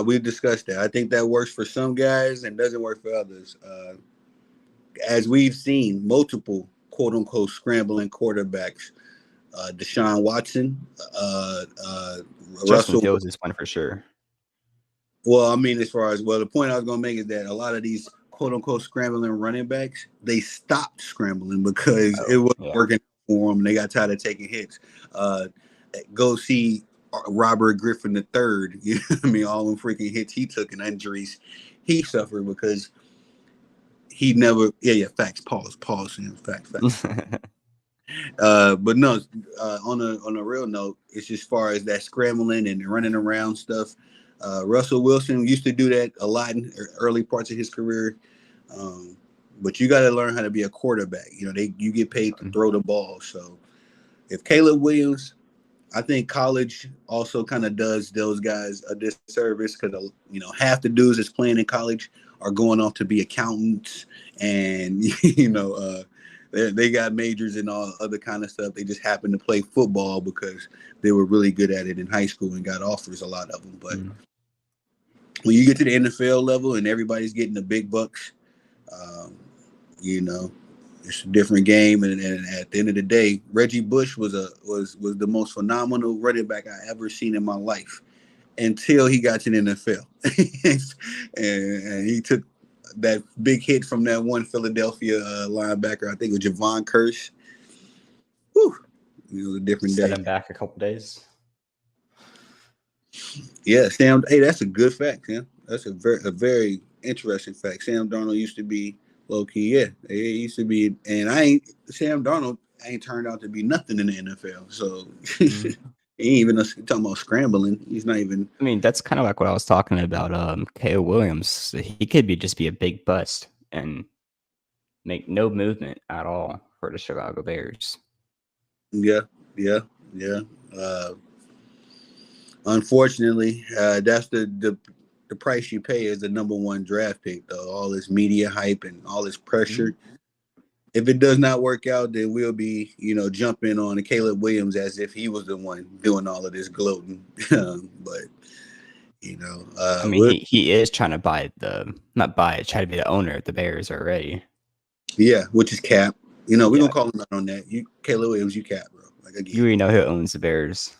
We discussed that. I think that works for some guys and doesn't work for others. As we've seen, multiple quote unquote scrambling quarterbacks. Deshaun Watson, Justin Russell Fields is one for sure. Well, I mean, the point I was going to make is that a lot of these quote unquote scrambling running backs, they stopped scrambling because it wasn't working for them. They got tired of taking hits. Go see Robert Griffin III. You know what I mean? All them freaking hits he took and injuries he suffered because he never. Yeah. Facts. Pause. Facts. But no. On a real note, it's as far as that scrambling and running around stuff. Russell Wilson used to do that a lot in early parts of his career, but you got to learn how to be a quarterback. You know, you get paid to throw the ball. So if Caleb Williams, I think college also kind of does those guys a disservice because half the dudes that's playing in college are going off to be accountants, and they got majors and all other kind of stuff. They just happen to play football because they were really good at it in high school and got offers, a lot of them. But when you get to the NFL level and everybody's getting the big bucks, it's a different game. And at the end of the day, Reggie Bush was the most phenomenal running back I ever seen in my life until he got to the NFL, and he took that big hit from that one Philadelphia linebacker. I think it was Javon Curse. Whew. A different day. Set him back a couple days. Yeah, Sam. Hey, that's a good fact, man. That's a very interesting fact. Sam Darnold used to be low key. Yeah, he used to be, and Sam Darnold ain't turned out to be nothing in the NFL. So he ain't even talking about scrambling. He's not even. I mean, that's kind of like what I was talking about. Caleb Williams. He could just be a big bust and make no movement at all for the Chicago Bears. Yeah. Unfortunately, that's the price you pay as the number one draft pick, though. All this media hype and all this pressure. If it does not work out, then we'll be, jumping on Caleb Williams as if he was the one doing all of this gloating. But, I mean, he is trying to try to be the owner of the Bears already. Yeah, which is cap. We're going to call him out on that. Caleb Williams, you cap, bro. Like, again. You already know who owns the Bears.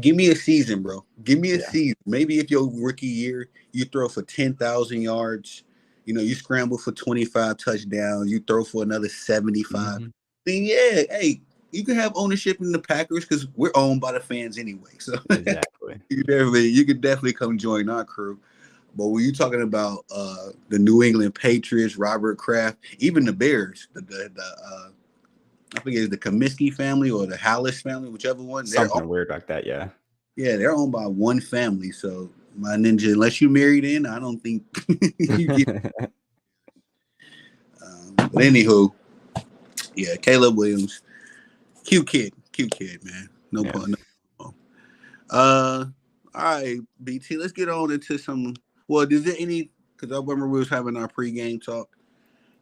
Give me a season, bro. Give me a season. Maybe if your rookie year, you throw for 10,000 yards, you scramble for 25 touchdowns, you throw for another 75. Then, hey, you can have ownership in the Packers because we're owned by the fans anyway. So exactly. you could definitely come join our crew. But when you talking about the New England Patriots, Robert Kraft, even the Bears, I think it's the Comiskey family or the Hallis family, whichever one. Something weird like that, yeah. Yeah, they're owned by one family. So my ninja, unless you married in, I don't think you get. But anywho, yeah, Caleb Williams, cute kid, man. No pun. No. All right, BT. Let's get on into some. Well, is there any? Because I remember we was having our pregame talk.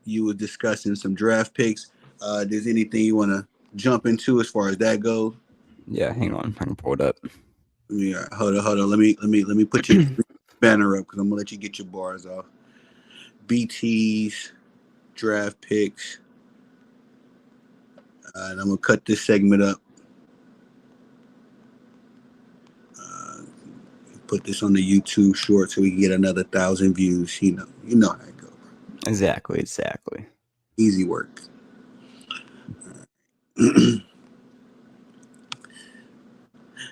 You were discussing some draft picks. There's anything you want to jump into as far as that goes? Yeah, hang on. I can pull it up. Yeah, hold on. Let me put your banner up because I'm gonna let you get your bars off. BT's draft picks, and I'm gonna cut this segment up. Put this on the YouTube short so we can get another 1,000 views. You know how it goes. Exactly. Easy work.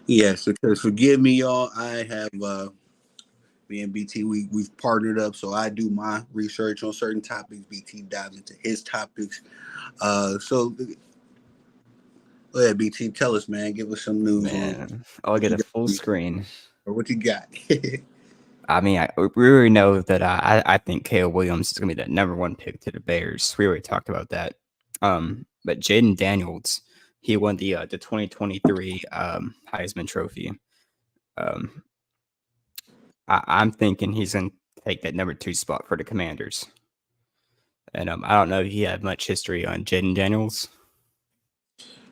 Yes, because forgive me, y'all. I have me and BT. We've partnered up, so I do my research on certain topics. BT dives into his topics. So go ahead, BT. Tell us, man. Give us some news on. I'll get a full screen. Or what you got? I mean, we already know that I think Caleb Williams is going to be the number one pick to the Bears. We already talked about that. But Jaden Daniels, he won the 2023 Heisman Trophy. I'm thinking he's going to take that number 2 spot for the Commanders. And I don't know if he had much history on Jaden Daniels.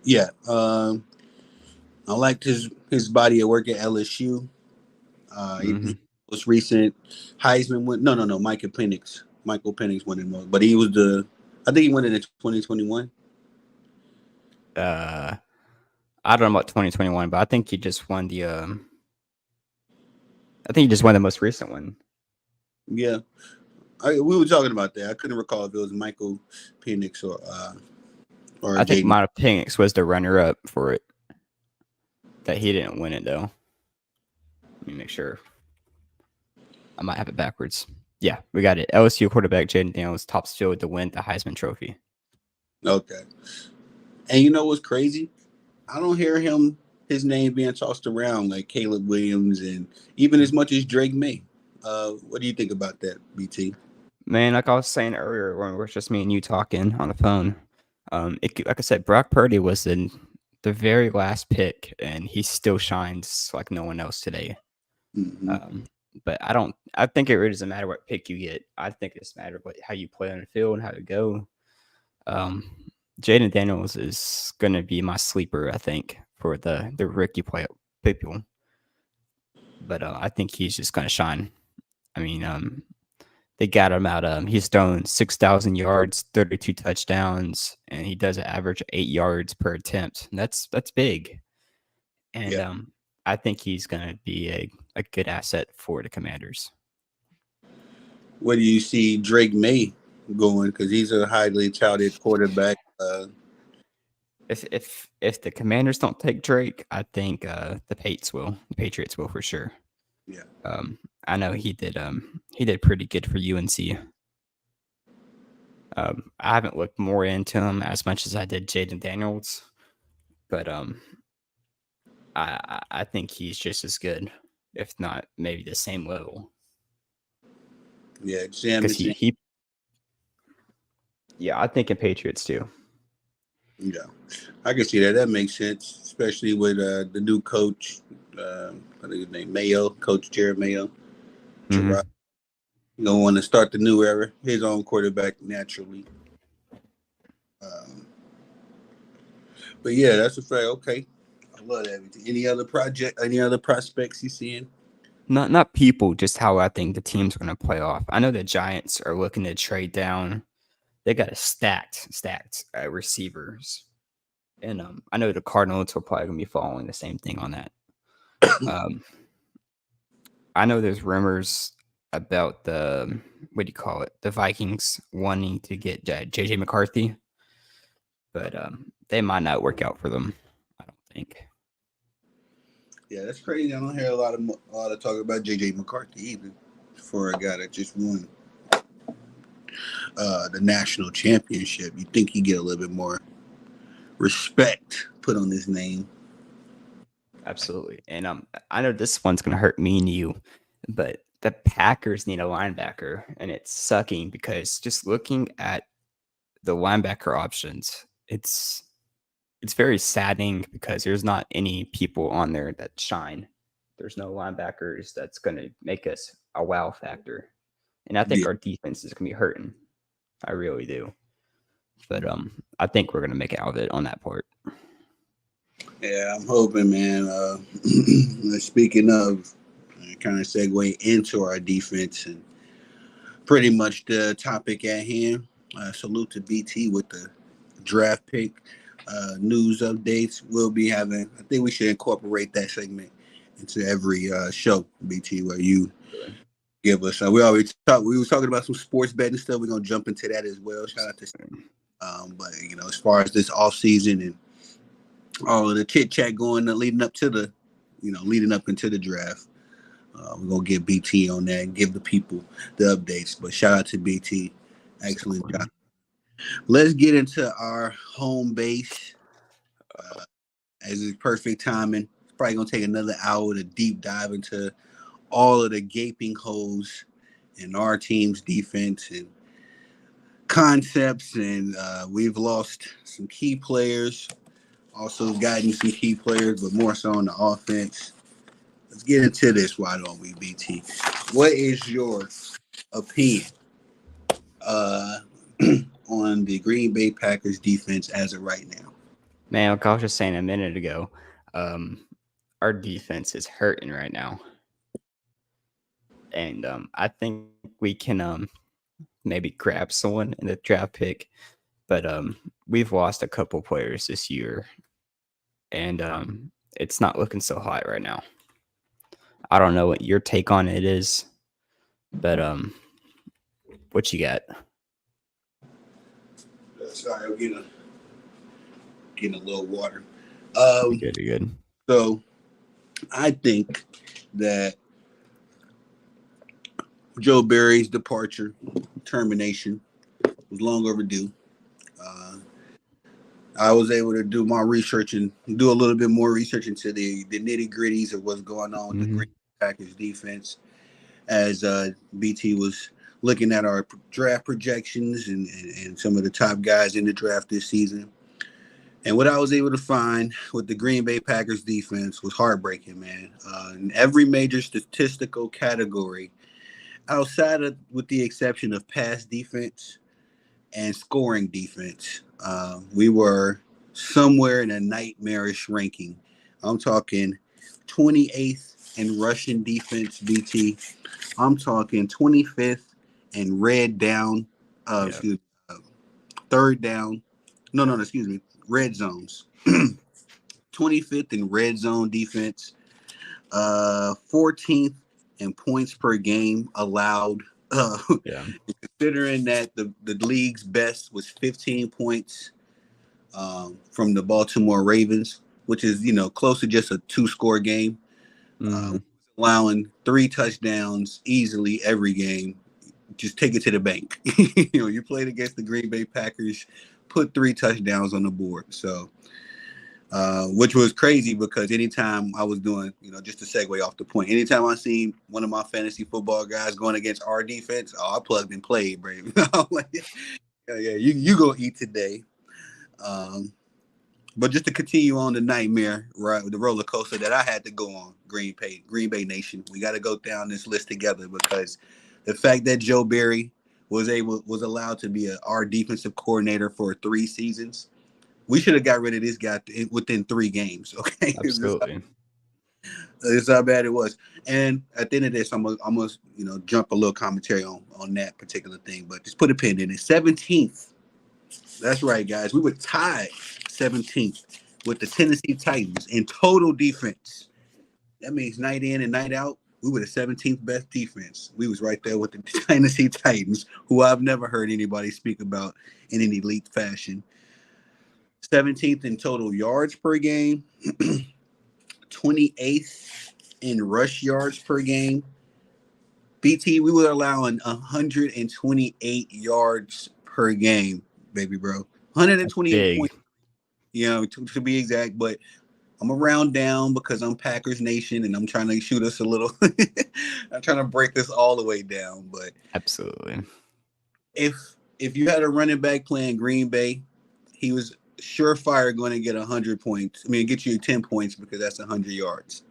Yeah, I liked his body of work at LSU. He was recent Heisman win. No. Michael Penix won it most, but he was I think he won it in 2021. I don't know about 2021, but I think he just won the. I think he just won the most recent one. Yeah, we were talking about that. I couldn't recall if it was Michael Penix or I think Jaden. Michael Penix was the runner-up for it. That he didn't win it though. Let me make sure. I might have it backwards. Yeah, we got it. LSU quarterback Jaden Daniels tops field to win the Heisman Trophy. Okay. And you know what's crazy? I don't hear his name being tossed around like Caleb Williams and even as much as Drake May. What do you think about that, BT? Man, like I was saying earlier when it was just me and you talking on the phone, like I said, Brock Purdy was in the very last pick, and he still shines like no one else today. Mm-hmm. But I think it really doesn't matter what pick you get. I think it's matter how you play on the field and how to go. Jaden Daniels is going to be my sleeper, I think, for the rookie people. But I think he's just going to shine. I mean, they got him out. He's thrown 6,000 yards, 32 touchdowns, and he does an average of 8 yards per attempt. That's big. And I think he's going to be a good asset for the Commanders. Where do you see Drake May going? Because he's a highly touted quarterback. If the Commanders don't take Drake, I think the Patriots will for sure. Yeah. I know he did pretty good for UNC. I haven't looked more into him as much as I did Jaden Daniels, but I think he's just as good, if not maybe the same level. Yeah, I think in Patriots too. Yeah, I can see that. That makes sense, especially with the new coach. I think his name Mayo, Coach Jared Mayo. Mm-hmm. You don't want to start the new era. His own quarterback naturally. But yeah, that's a fact. Okay, I love that. Any other prospects you seeing? Not people, just how I think the teams are going to play off. I know the Giants are looking to trade down. They got a stacked receivers, and I know the Cardinals are probably going to be following the same thing on that. I know there's rumors about the Vikings wanting to get JJ McCarthy, but they might not work out for them. I don't think. Yeah, that's crazy. I don't hear a lot of talk about JJ McCarthy either. for a guy that just won the national championship. You think he get a little bit more respect put on his name. Absolutely. And I know this one's gonna hurt me and you, but the Packers need a linebacker, and it's sucking because just looking at the linebacker options, it's very saddening because there's not any people on there that shine. There's no linebackers that's gonna make us a wow factor. And I think Yeah, our defense is gonna be hurting. I really do. But I think we're gonna make it out of it on that part. yeah, I'm hoping, man. Speaking of, kind of segue into our defense and pretty much the topic at hand. Salute to BT with the draft pick news updates. We'll be having. I think we should incorporate that segment into every show, BT, where you give us. We always talk. We were talking about some sports betting stuff. We're gonna jump into that as well. Shout out to. But as far as this off season and all of the chit chat going leading up to the, leading up into the draft. We're gonna get BT on that and give the people the updates. But shout out to BT, excellent job. Let's get into our home base. As it's perfect timing. It's probably gonna take another hour to deep dive into all of the gaping holes in our team's defense and concepts. And we've lost some key players. Also gotten some key players, but more so on the offense. Let's get into this. Why don't we, BT? What is your opinion on the Green Bay Packers defense as of right now? Man, like I was just saying a minute ago, our defense is hurting right now. And I think we can maybe grab someone in the draft pick, but we've lost a couple players this year, and it's not looking so hot right now. I don't know what your take on it is, but what you got? Sorry, I'm getting a little water. You good? You good? So I think that Joe Barry's departure, termination, was long overdue. I was able to do my research and do a little bit more research into the nitty gritties of what's going on with the Green Packers defense. As BT was looking at our draft projections and some of the top guys in the draft this season. And what I was able to find with the Green Bay Packers defense was heartbreaking, man. In every major statistical category, outside of, with the exception of pass defense and scoring defense, we were somewhere in a nightmarish ranking. I'm talking 28th in rushing defense, BT. I'm talking 25th in red down, third down. No, excuse me, red zones. 25th in red zone defense. 14th in points per game allowed. Considering that the league's best was 15 points from the Baltimore Ravens, which is close to just a 2-score game. Allowing 3 touchdowns easily every game. Just take it to the bank. You played against the Green Bay Packers, put 3 touchdowns on the board. So, which was crazy because anytime I was doing, just to segue off the point, anytime I seen one of my fantasy football guys going against our defense, I plugged and played, baby. I'm like, yeah, you go eat today. But just to continue on the nightmare, right, the roller coaster that I had to go on, Green Bay Nation, we got to go down this list together because the fact that Joe Barry was allowed to be our defensive coordinator for 3 seasons, we should have got rid of this guy within 3 games. Okay, Absolutely. It's how bad it was. And at the end of this, I'm gonna jump a little commentary on that particular thing, but just put a pin in it. 17th. That's right, guys. We were tied 17th with the Tennessee Titans in total defense. That means night in and night out, we were the 17th best defense. We was right there with the Tennessee Titans, who I've never heard anybody speak about in an elite fashion. 17th in total yards per game, 28th in rush yards per game, BT, we were allowing 128 yards per game, baby bro. 128 Big. points, to be exact. But I'm a round down because I'm Packers Nation and I'm trying to shoot us a little. I'm trying to break this all the way down. But Absolutely. if you had a running back playing Green Bay, he was surefire going to get 100 points. I mean, get you 10 points because that's 100 yards.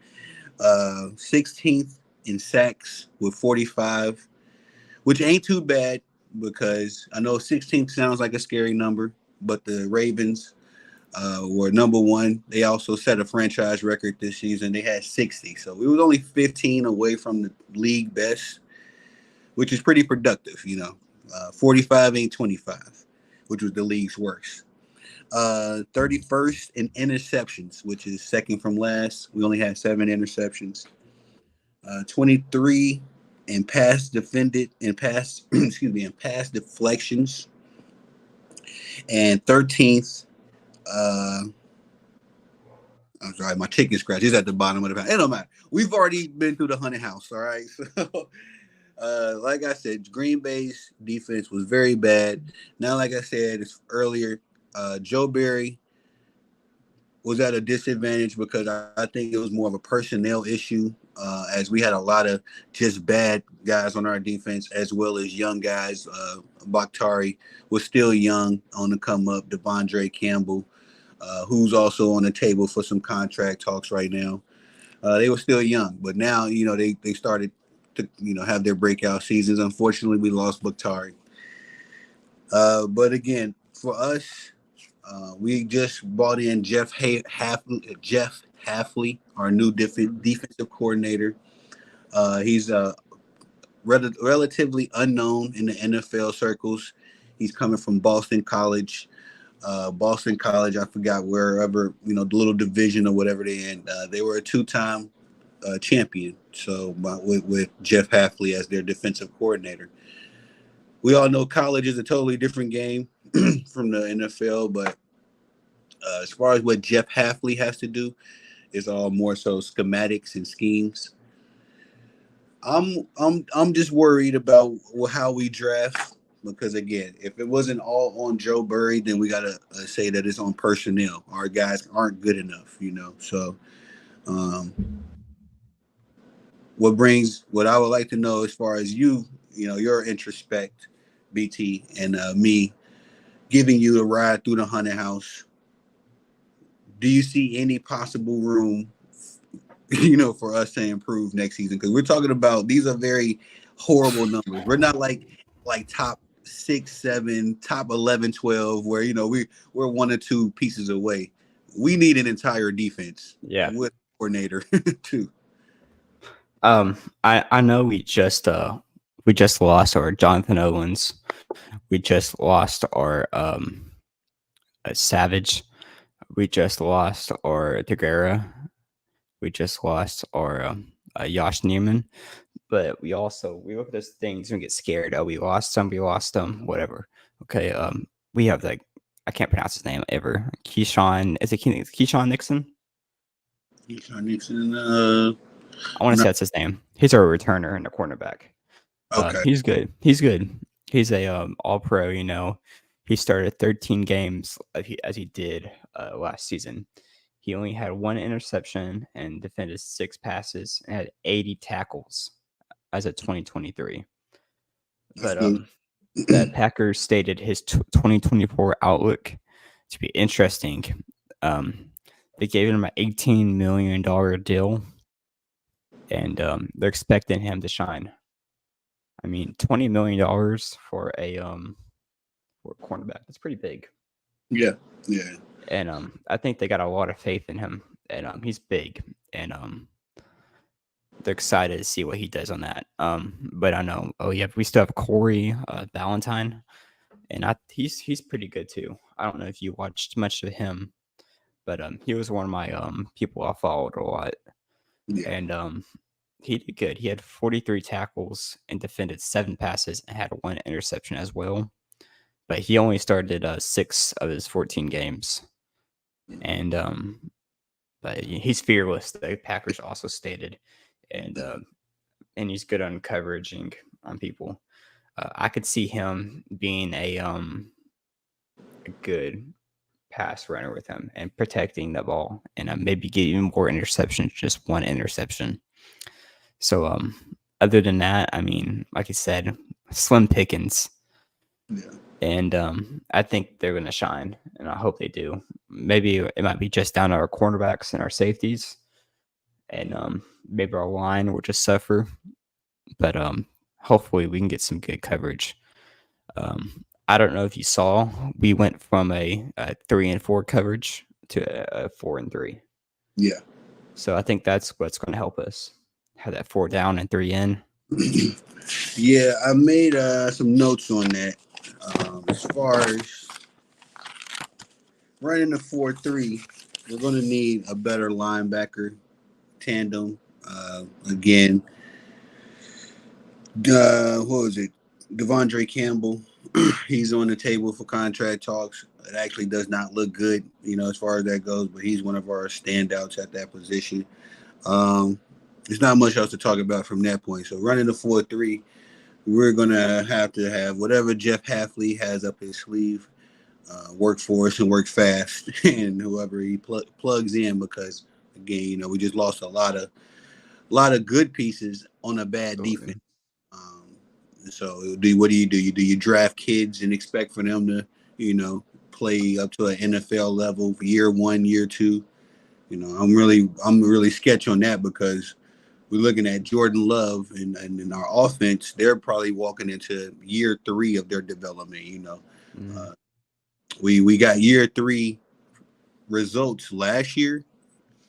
16th in sacks with 45, which ain't too bad because I know 16th sounds like a scary number, but the Ravens were number one. They also set a franchise record this season. They had 60, so we was only 15 away from the league best, which is pretty productive. 45 ain't 25, which was the league's worst. 31st in interceptions, which is second from last. We only had 7 interceptions. 23 in pass defended and pass in pass deflections, and 13th. I'm sorry, my chicken scratch is at the bottom of the pound. It don't matter. We've already been through the Hunted House, all right. So, like I said, Green Bay's defense was very bad. Now, like I said earlier, Joe Barry was at a disadvantage because I think it was more of a personnel issue, as we had a lot of just bad guys on our defense as well as young guys. Bakhtiari was still young on the come up. Devondre Campbell, who's also on the table for some contract talks right now. They were still young, but now they started to have their breakout seasons. Unfortunately, we lost Bakhtiari. But again, for us, we just brought in Jeff Hafley, our new defensive coordinator. He's relatively unknown in the NFL circles. He's coming from Boston College. Boston College, I forgot wherever, the little division or whatever they in. They were a 2-time champion. So with Jeff Hafley as their defensive coordinator. We all know college is a totally different game from the NFL, but as far as what Jeff Hafley has to do, is all more so schematics and schemes. I'm just worried about how we draft because again, if it wasn't all on Joe Burry, then we gotta say that it's on personnel. Our guys aren't good enough, So, what I would like to know as far as your introspect, BT, and me giving you a ride through the Hunted House. Do you see any possible room, for us to improve next season? Because we're talking about these are very horrible numbers. We're not like top 6, 7, top 11, 12, where we're 1 or 2 pieces away. We need an entire defense. Yeah. With coordinator too. I know we just lost our Jonathan Owens. We just lost our Savage. We just lost our Tegera. We just lost our Josh Neiman. But we look at those things and get scared. Oh, we lost them, whatever. Okay, we have I can't pronounce his name ever. Keyshawn, is it Keyshawn Nixon? Keyshawn Nixon. I want to say that's his name. He's our returner and a cornerback. Okay. He's good. He's a all pro, He started 13 games as he did last season. He only had 1 interception and defended 6 passes and had 80 tackles as of 2023. But the Packers stated his 2024 outlook to be interesting. They gave him an $18 million deal, and they're expecting him to shine. I mean, $20 million for a cornerback, that's pretty big. Yeah. And I think they got a lot of faith in him, and he's big, and they're excited to see what he does on that. But I know, we still have Corey Valentine, and he's pretty good too. I don't know if you watched much of him, but he was one of my people I followed a lot, and he did good. He had 43 tackles and defended 7 passes and had 1 interception as well. But he only started 6 of his 14 games. And but he's fearless, the Packers also stated. And and he's good on coveraging on people. I could see him being a good pass runner with him and protecting the ball, and maybe get even more interceptions, just one interception. So, other than that, I mean, like I said, slim pickings, Yeah. and I think they're going to shine, and I hope they do. Maybe it might be just down to our cornerbacks and our safeties, and maybe our line will just suffer. But hopefully we can get some good coverage. I don't know if you saw, we went from a 3-4 coverage to a 4-3. Yeah. So I think that's what's going to help us have that 4 down and 3 in. Yeah, I made some notes on that. As far as running the 4-3, we're going to need a better linebacker tandem. Again, what was it? Devondre Campbell. He's on the table for contract talks. It actually does not look good, as far as that goes, but he's one of our standouts at that position. There's not much else to talk about from that point. So running the 4-3, we're going to have whatever Jeff Halfley has up his sleeve, work for us and work fast, and whoever he plugs in, because, again, we just lost a lot of good pieces on a bad defense. So what do? You draft kids and expect for them to, play up to an NFL level for year 1, year 2? I'm really sketchy on that, because we're looking at Jordan Love and in our offense, they're probably walking into year 3 of their development. We got year 3 results last year,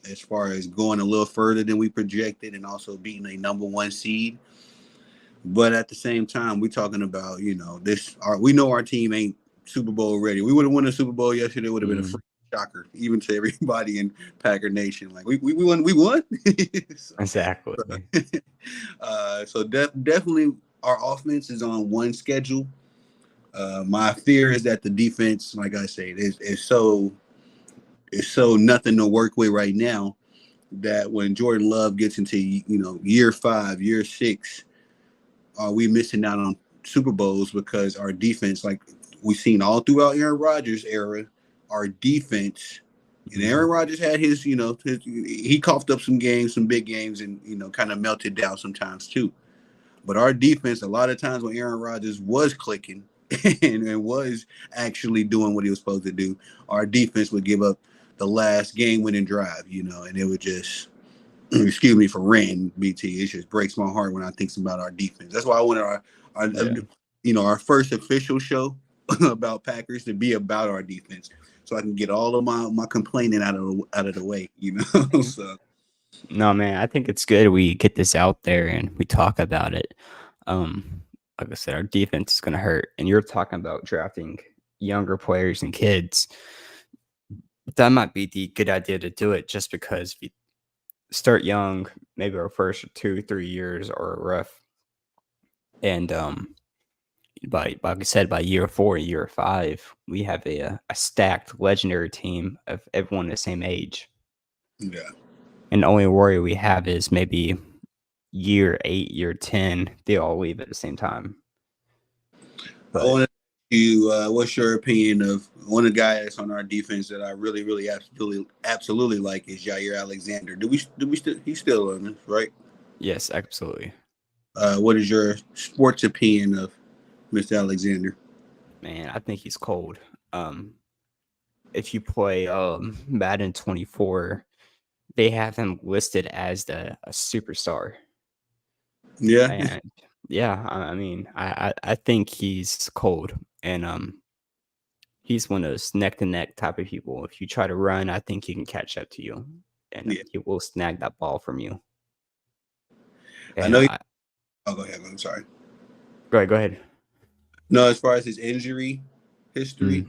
as far as going a little further than we projected and also beating a number 1 seed. But at the same time, we're talking about, we know our team ain't Super Bowl ready. We would have won a Super Bowl yesterday. Would have been a free shocker, even to everybody in Packer Nation. Like, we won. So, exactly. So definitely our offense is on one schedule. My fear is that the defense, like I say, is so nothing to work with right now, that when Jordan Love gets into, year 5, year 6, are we missing out on Super Bowls because our defense, like we've seen all throughout Aaron Rodgers' era, our defense, and Aaron Rodgers had his, he coughed up some games, some big games, and, kind of melted down sometimes too. But our defense, a lot of times when Aaron Rodgers was clicking and was actually doing what he was supposed to do, our defense would give up the last game-winning drive, and it would just, excuse me for ranting, BT. It just breaks my heart when I think about our defense. That's why I wanted our first official show about Packers to be about our defense, so I can get all of my complaining out of the way. So. No, man, I think it's good we get this out there and we talk about it. Like I said, our defense is going to hurt, and you're talking about drafting younger players and kids. That might be the good idea to do it, just because we start young, maybe our first 2-3 years are rough, and like I said, by year 4, year 5, we have a stacked legendary team of everyone the same age. Yeah. And the only worry we have is maybe year 8, year 10, they all leave at the same time. But I want to ask you, what's your opinion of one of the guys on our defense that I really, really, absolutely like is Jaire Alexander? He's still on us, right? Yes, absolutely. What is your sports opinion of Mr. Alexander? Man, I think he's cold. If you play Madden 24, they have him listed as a superstar. Yeah. And yeah, I mean, I think he's cold, and he's one of those neck to neck type of people. If you try to run, I think he can catch up to you, and he will snag that ball from you. And I know. Go ahead. I'm sorry. Go ahead. No, as far as his injury history,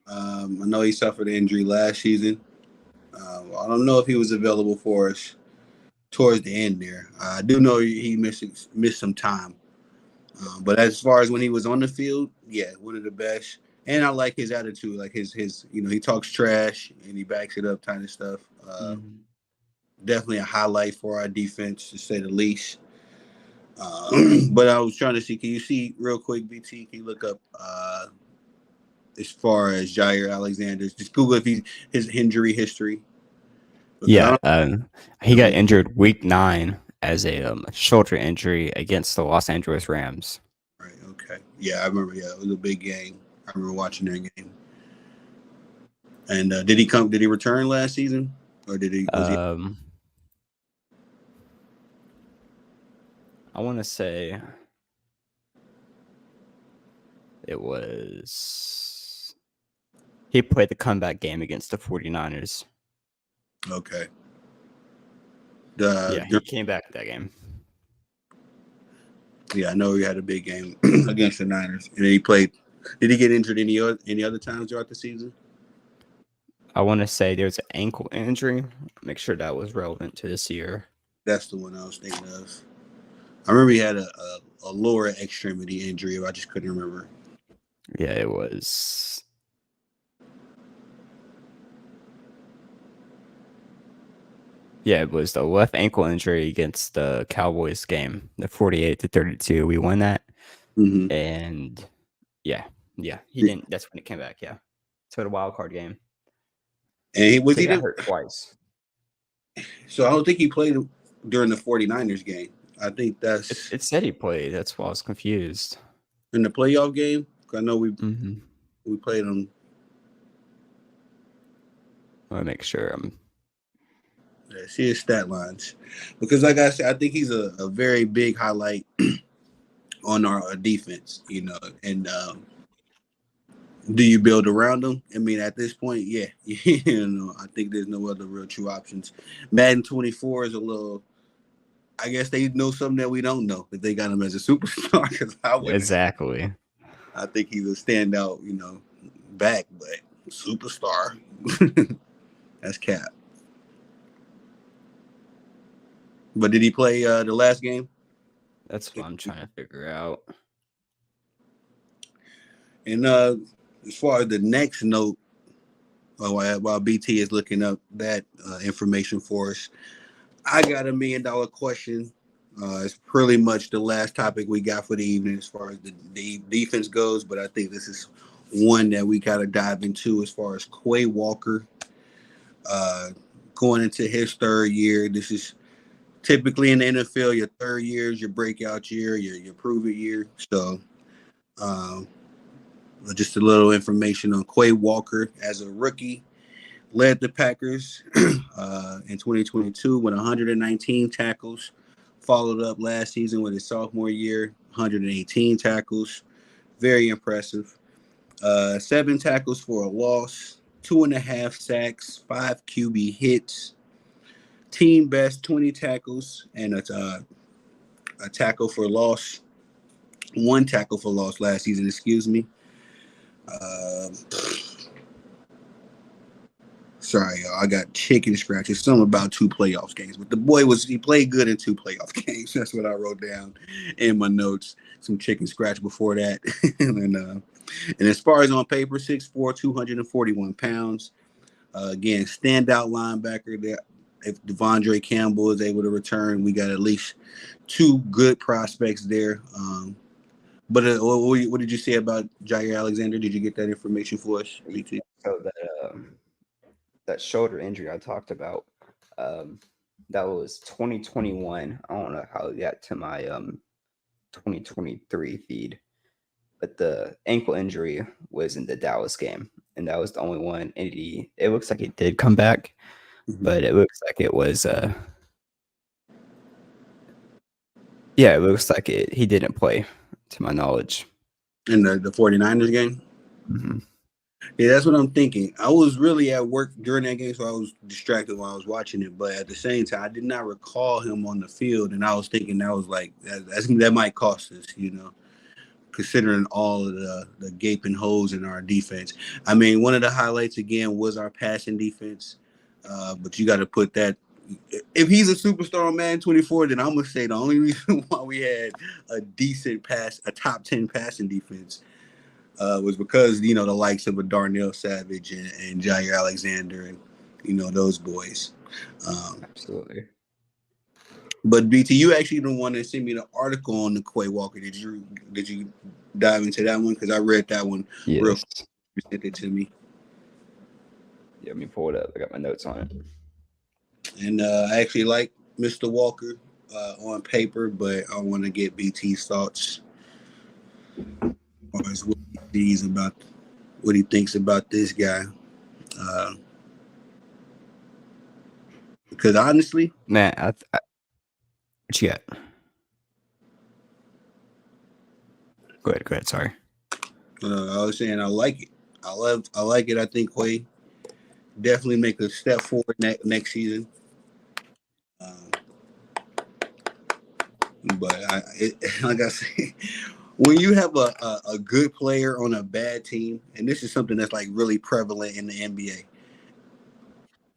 I know he suffered an injury last season. I don't know if he was available for us towards the end there. I do know he missed some time. But as far as when he was on the field, yeah, one of the best. And I like his attitude, like his he talks trash and he backs it up, kind of stuff. Definitely a highlight for our defense, to say the least. But I was trying to see. Can you see real quick, BT? Can you look up as far as Jair Alexander's? Just Google if his injury history. Because I Yeah, don't. he got Um, injured week 9 as a shoulder injury against the Los Angeles Rams. right. Okay. Yeah, I remember. Yeah, it was a big game. I remember watching that game. And did he come? Did he return last season, or did he? Was he? I want to say it was he played the comeback game against the 49ers. Okay. Yeah, he came back that game. Yeah, I know he had a big game against the Niners, and he played. Did he get injured any other times throughout the season? I want to say there's an ankle injury. Make sure that was relevant to this year. That's the one I was thinking of. I remember he had a lower extremity injury. I just couldn't remember. Yeah, it was. Yeah, it was the left ankle injury against the Cowboys game, the 48-32. We won that, Mm-hmm. and yeah, he didn't. That's when it came back. Yeah, so the wild card game. And he got hurt twice. So I don't think he played during the 49ers game. I think that's It said he played. That's why I was confused. in the playoff game. I know we played him. Let me make sure. See his stat lines, because like I said, I think he's a very big highlight on our defense. And do you build around him? I mean, at this point, yeah. I think there's no other real true options. Madden 24 is a little. I guess they know something that we don't know if they got him as a superstar. Because Exactly. I think he's a standout, back, but superstar. That's cap. But did he play the last game? That's what I'm trying to figure out. And as far as the next note, while BT is looking up that information for us, I got $1 million question. It's pretty much the last topic we got for the evening as far as the defense goes, but I think this is one that we got to dive into as far as Quay Walker going into his third year. This is typically in the NFL, your third year is your breakout year, your prove it year. So just a little information on Quay Walker as a rookie. Led the Packers in 2022 with 119 tackles. Followed up last season with his sophomore year, 118 tackles. Very impressive. 7 tackles for a loss, 2.5 sacks, 5 QB hits. Team best 20 tackles and a tackle for loss. 1 tackle for loss last season, excuse me. Sorry, y'all. I got chicken scratches. Something about 2 playoffs games, but the boy he played good in 2 playoff games. That's what I wrote down in my notes. Some chicken scratch before that, and as far as on paper, 6'4", 241 pounds. Again, standout linebacker. There, if Devondre Campbell is able to return, we got at least 2 good prospects there. But what did you say about Jair Alexander? Did you get that information for us, BT? So that shoulder injury I talked about, that was 2021. I don't know how it got to my 2023 feed, but the ankle injury was in the Dallas game, and that was the only one. And it looks like it did come back, but it looks like it was it looks like he didn't play, to my knowledge. In the 49ers game? Mm-hmm. Yeah, that's what I'm thinking. I was really at work during that game, so I was distracted while I was watching it. But at the same time, I did not recall him on the field, and I was thinking that was like that might cost us, considering all of the gaping holes in our defense. I mean, one of the highlights again was our passing defense, but you got to put that. If he's a superstar on Madden 24, then I'm gonna say the only reason why we had a top 10 passing defense. Was because the likes of a Darnell Savage and Jair Alexander and those boys. Absolutely. But BT, you actually the one that sent me the article on the Quay Walker. Did you dive into that one? Because I read that one real Yes. quick. You sent it to me. Yeah, let me pull it up. I got my notes on it. And I actually like Mr. Walker on paper, but I want to get BT's thoughts as far as what he thinks about this guy. Because honestly, Man, what you got? Go ahead. Sorry. I was saying I like it. I like it. I think Quay definitely make a step forward next season. But like I said, when you have a good player on a bad team, and this is something that's like really prevalent in the NBA,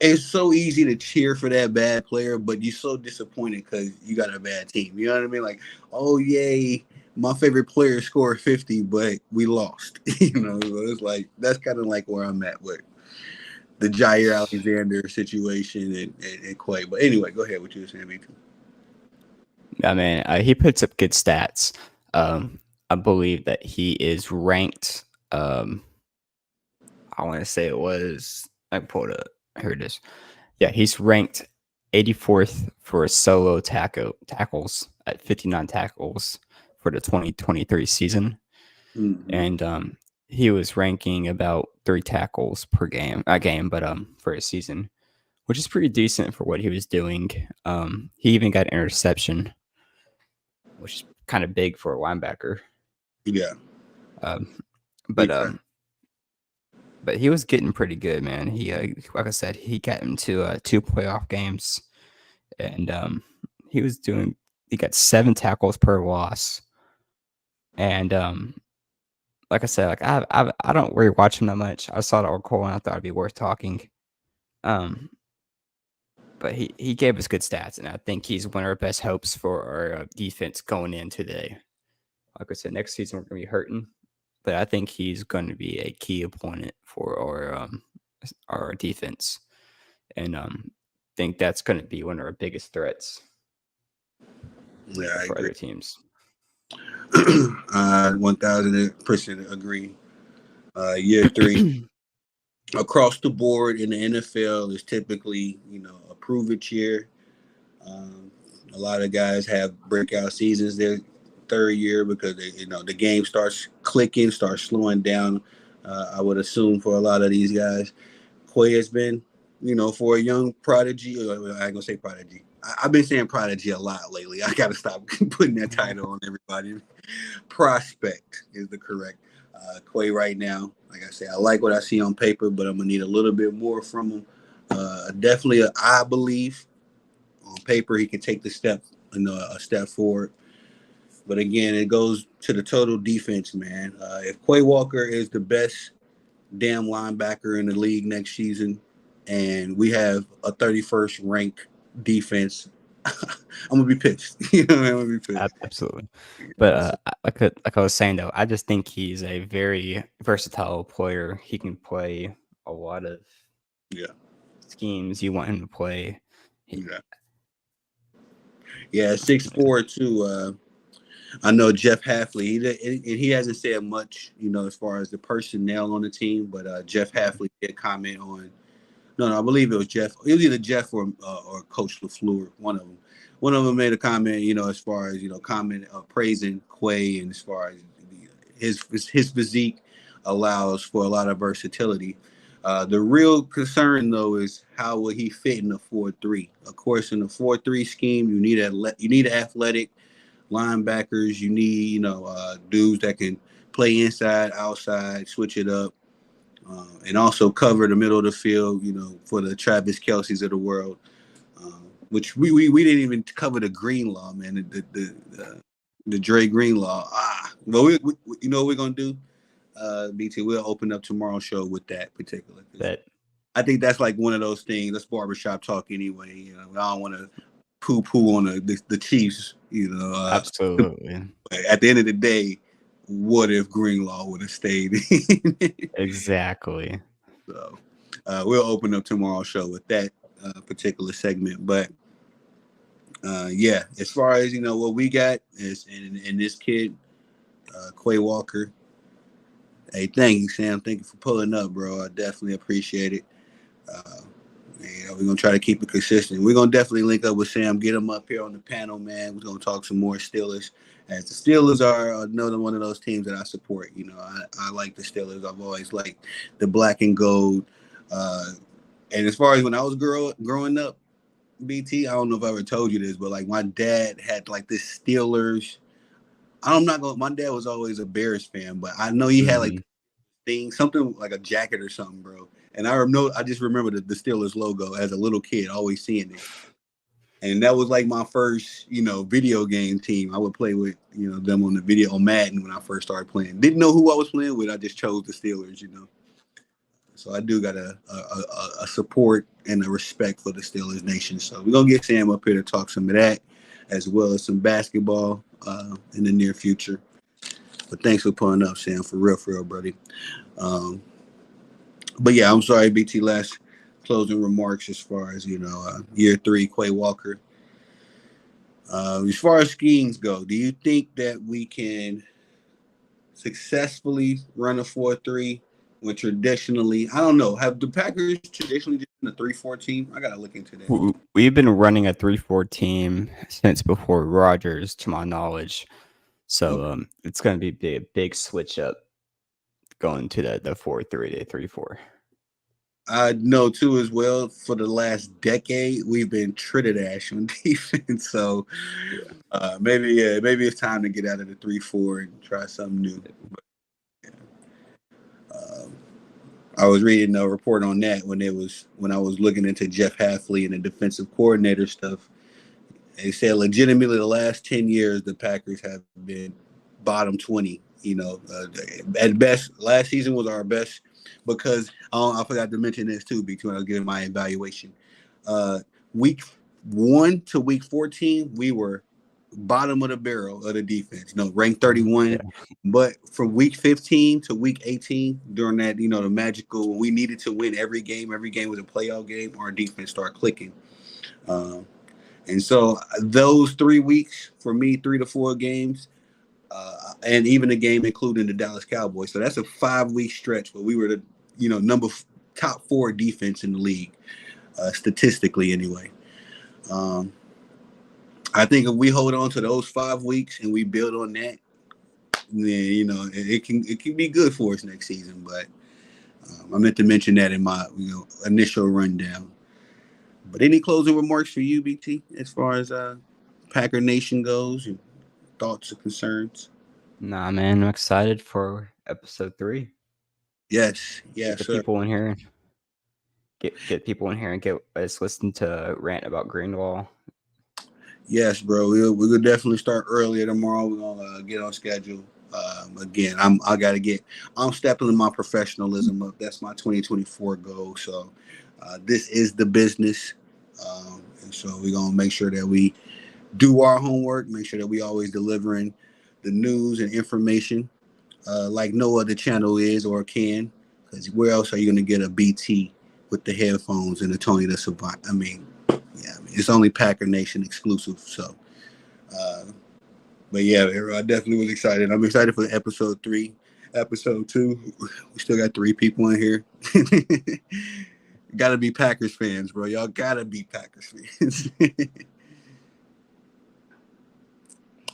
it's so easy to cheer for that bad player, but you're so disappointed because you got a bad team. You know what I mean? Like, oh yay, my favorite player scored 50, but we lost. So it's like that's kind of like where I'm at with the Jair Alexander situation and Quay. But anyway, go ahead. What you were saying, me too. I mean, he puts up good stats. I believe that he is ranked. I want to say it was. I pulled it up. Here it is. Yeah, he's ranked 84th for solo tackles at 59 tackles for the 2023 season, Mm-hmm. and he was ranking about 3 tackles per game, but for a season, which is pretty decent for what he was doing. He even got an interception, which is kind of big for a linebacker. Yeah. Um, but but he was getting pretty good, man. He like I said, he got into 2 playoff games, and he was doing. He got 7 tackles per loss, and like I said, like I don't really watch him that much. I saw the article and I thought it'd be worth talking. Um, but he gave us good stats, and I think he's one of our best hopes for our defense going into the. Like I said, next season we're gonna be hurting, but I think he's going to be a key opponent for our defense, and think that's going to be one of our biggest threats Yeah, I for agree. other teams. 1000% agree. Year 3 across the board in the NFL is typically, a prove it year. Um, a lot of guys have breakout seasons their third year because the game starts clicking, starts slowing down. I would assume for a lot of these guys, Quay has been, for a young prodigy. I ain't gonna say prodigy. I've been saying prodigy a lot lately. I got to stop putting that title on everybody. Prospect is the correct Quay right now. Like I say, I like what I see on paper, but I'm gonna need a little bit more from him. Definitely, I believe on paper he can take the step, a step forward. But again, it goes to the total defense, man. If Quay Walker is the best damn linebacker in the league next season, and we have a 31st ranked defense, I'm gonna be pissed. I'm gonna be pissed. Absolutely, but like I was saying though, I just think he's a very versatile player. He can play a lot of Yeah, schemes you want him to play. yeah, yeah. 6'4" too. I know Jeff Halfley. He hasn't said much, as far as the personnel on the team. But Jeff Halfley did comment on. No, I believe it was Jeff. It was either Jeff or Coach LaFleur. One of them. One of them made a comment, as far as praising Quay, and as far as his physique allows for a lot of versatility. The real concern though is how will he fit in the 4-3? Of course, in the 4-3 scheme, you need athletic linebackers. You need dudes that can play inside, outside, switch it up. And also cover the middle of the field, for the Travis Kelce's of the world, which we didn't even cover the Greenlaw, man, the Dre Greenlaw. But you know what we're gonna do, BT. We'll open up tomorrow's show with that particular. That I think that's like one of those things. That's barbershop talk anyway. I don't want to poo on the Chiefs. absolutely, At the end of the day, what if Greenlaw would have stayed? exactly. So we'll open up tomorrow's show with that particular segment. But Yeah, as far as what we got is in this kid, Quay Walker. Hey, thank you, Sam. Thank you for pulling up, bro. I definitely appreciate it. Uh, we're gonna try to keep it consistent. We're gonna definitely link up with Sam, get him up here on the panel, man. We're gonna talk some more Steelers. As the Steelers are another one of those teams that I support. I like the Steelers. I've always liked the black and gold. And as far as when I was growing up, BT, I don't know if I ever told you this, but like my dad had like this Steelers. I'm not gonna. My dad was always a Bears fan, but I know he had like Mhm. something like a jacket or something, bro. And I just remember the Steelers logo as a little kid, always seeing it. And that was like my first, video game team. I would play with, them on the video on Madden when I first started playing. Didn't know who I was playing with. I just chose the Steelers. So I do got a support and a respect for the Steelers nation. So we're gonna get Sam up here to talk some of that, as well as some basketball in the near future. But thanks for pulling up, Sam, for real, buddy. Um, but yeah, I'm sorry, BT. Last closing remarks as far as year three, Quay Walker. As far as schemes go, do you think that we can successfully run a 4-3 when traditionally, I don't know, have the Packers traditionally just been a 3-4 team? I gotta look into that. We've been running a 3-4 team since before Rodgers, to my knowledge. So Okay. it's going to be a big switch up going to the 4-3 to 3-4. I know too as well. For the last decade, we've been Trinidad on defense. So maybe it's time to get out of the 3-4 and try something new. Um, I was reading a report on that when I was looking into Jeff Hafley and the defensive coordinator stuff. They said legitimately the last 10 years the Packers have been bottom 20. At best, last season was our best because I forgot to mention this too between I was getting my evaluation. Uh, week 1 to week 14, we were bottom of the barrel of the defense. Ranked 31. Yeah. But from week 15 to week 18, during that, the magical when we needed to win every game was a playoff game, our defense started clicking. Um, and so those 3 weeks for me, 3 to 4 games, and even the game including the Dallas Cowboys. So that's a 5-week stretch where we were the top 4 defense in the league, statistically anyway. Um, I think if we hold on to those 5 weeks and we build on that, then it can be good for us next season. But I meant to mention that in my initial rundown. But any closing remarks for you, BT, as far as Packer Nation goes, your thoughts or concerns? Nah, man, I'm excited for episode 3. Yes, Get yes, the sir. people in here. Get people in here and get us listen to rant about Greenwall. Yes, bro. We'll definitely start earlier tomorrow. We're gonna get on schedule. Again, I'm stepping my professionalism up. That's my 2024 goal. So this is the business, and so we're gonna make sure that we do our homework. Make sure that we always delivering the news and information like no other channel is or can. Because where else are you gonna get a BT with the headphones and the Tony the Savant? It's only Packer Nation exclusive. So, but yeah, I definitely was excited. I'm excited for episode 3. Episode 2, we still got 3 people in here. Gotta be Packers fans, bro. Y'all gotta be Packers fans.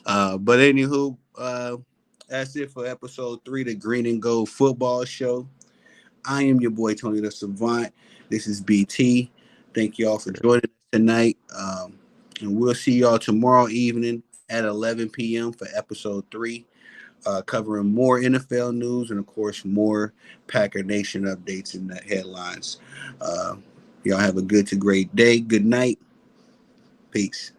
But anywho, that's it for episode 3, the Green and Gold Football Show. I am your boy Tony the Savant. This is BT. Thank y'all for joining us tonight. And we'll see y'all tomorrow evening at 11 p.m. for episode 3, covering more NFL news and, of course, more Packer Nation updates and the headlines. Y'all have a good to great day. Good night. Peace.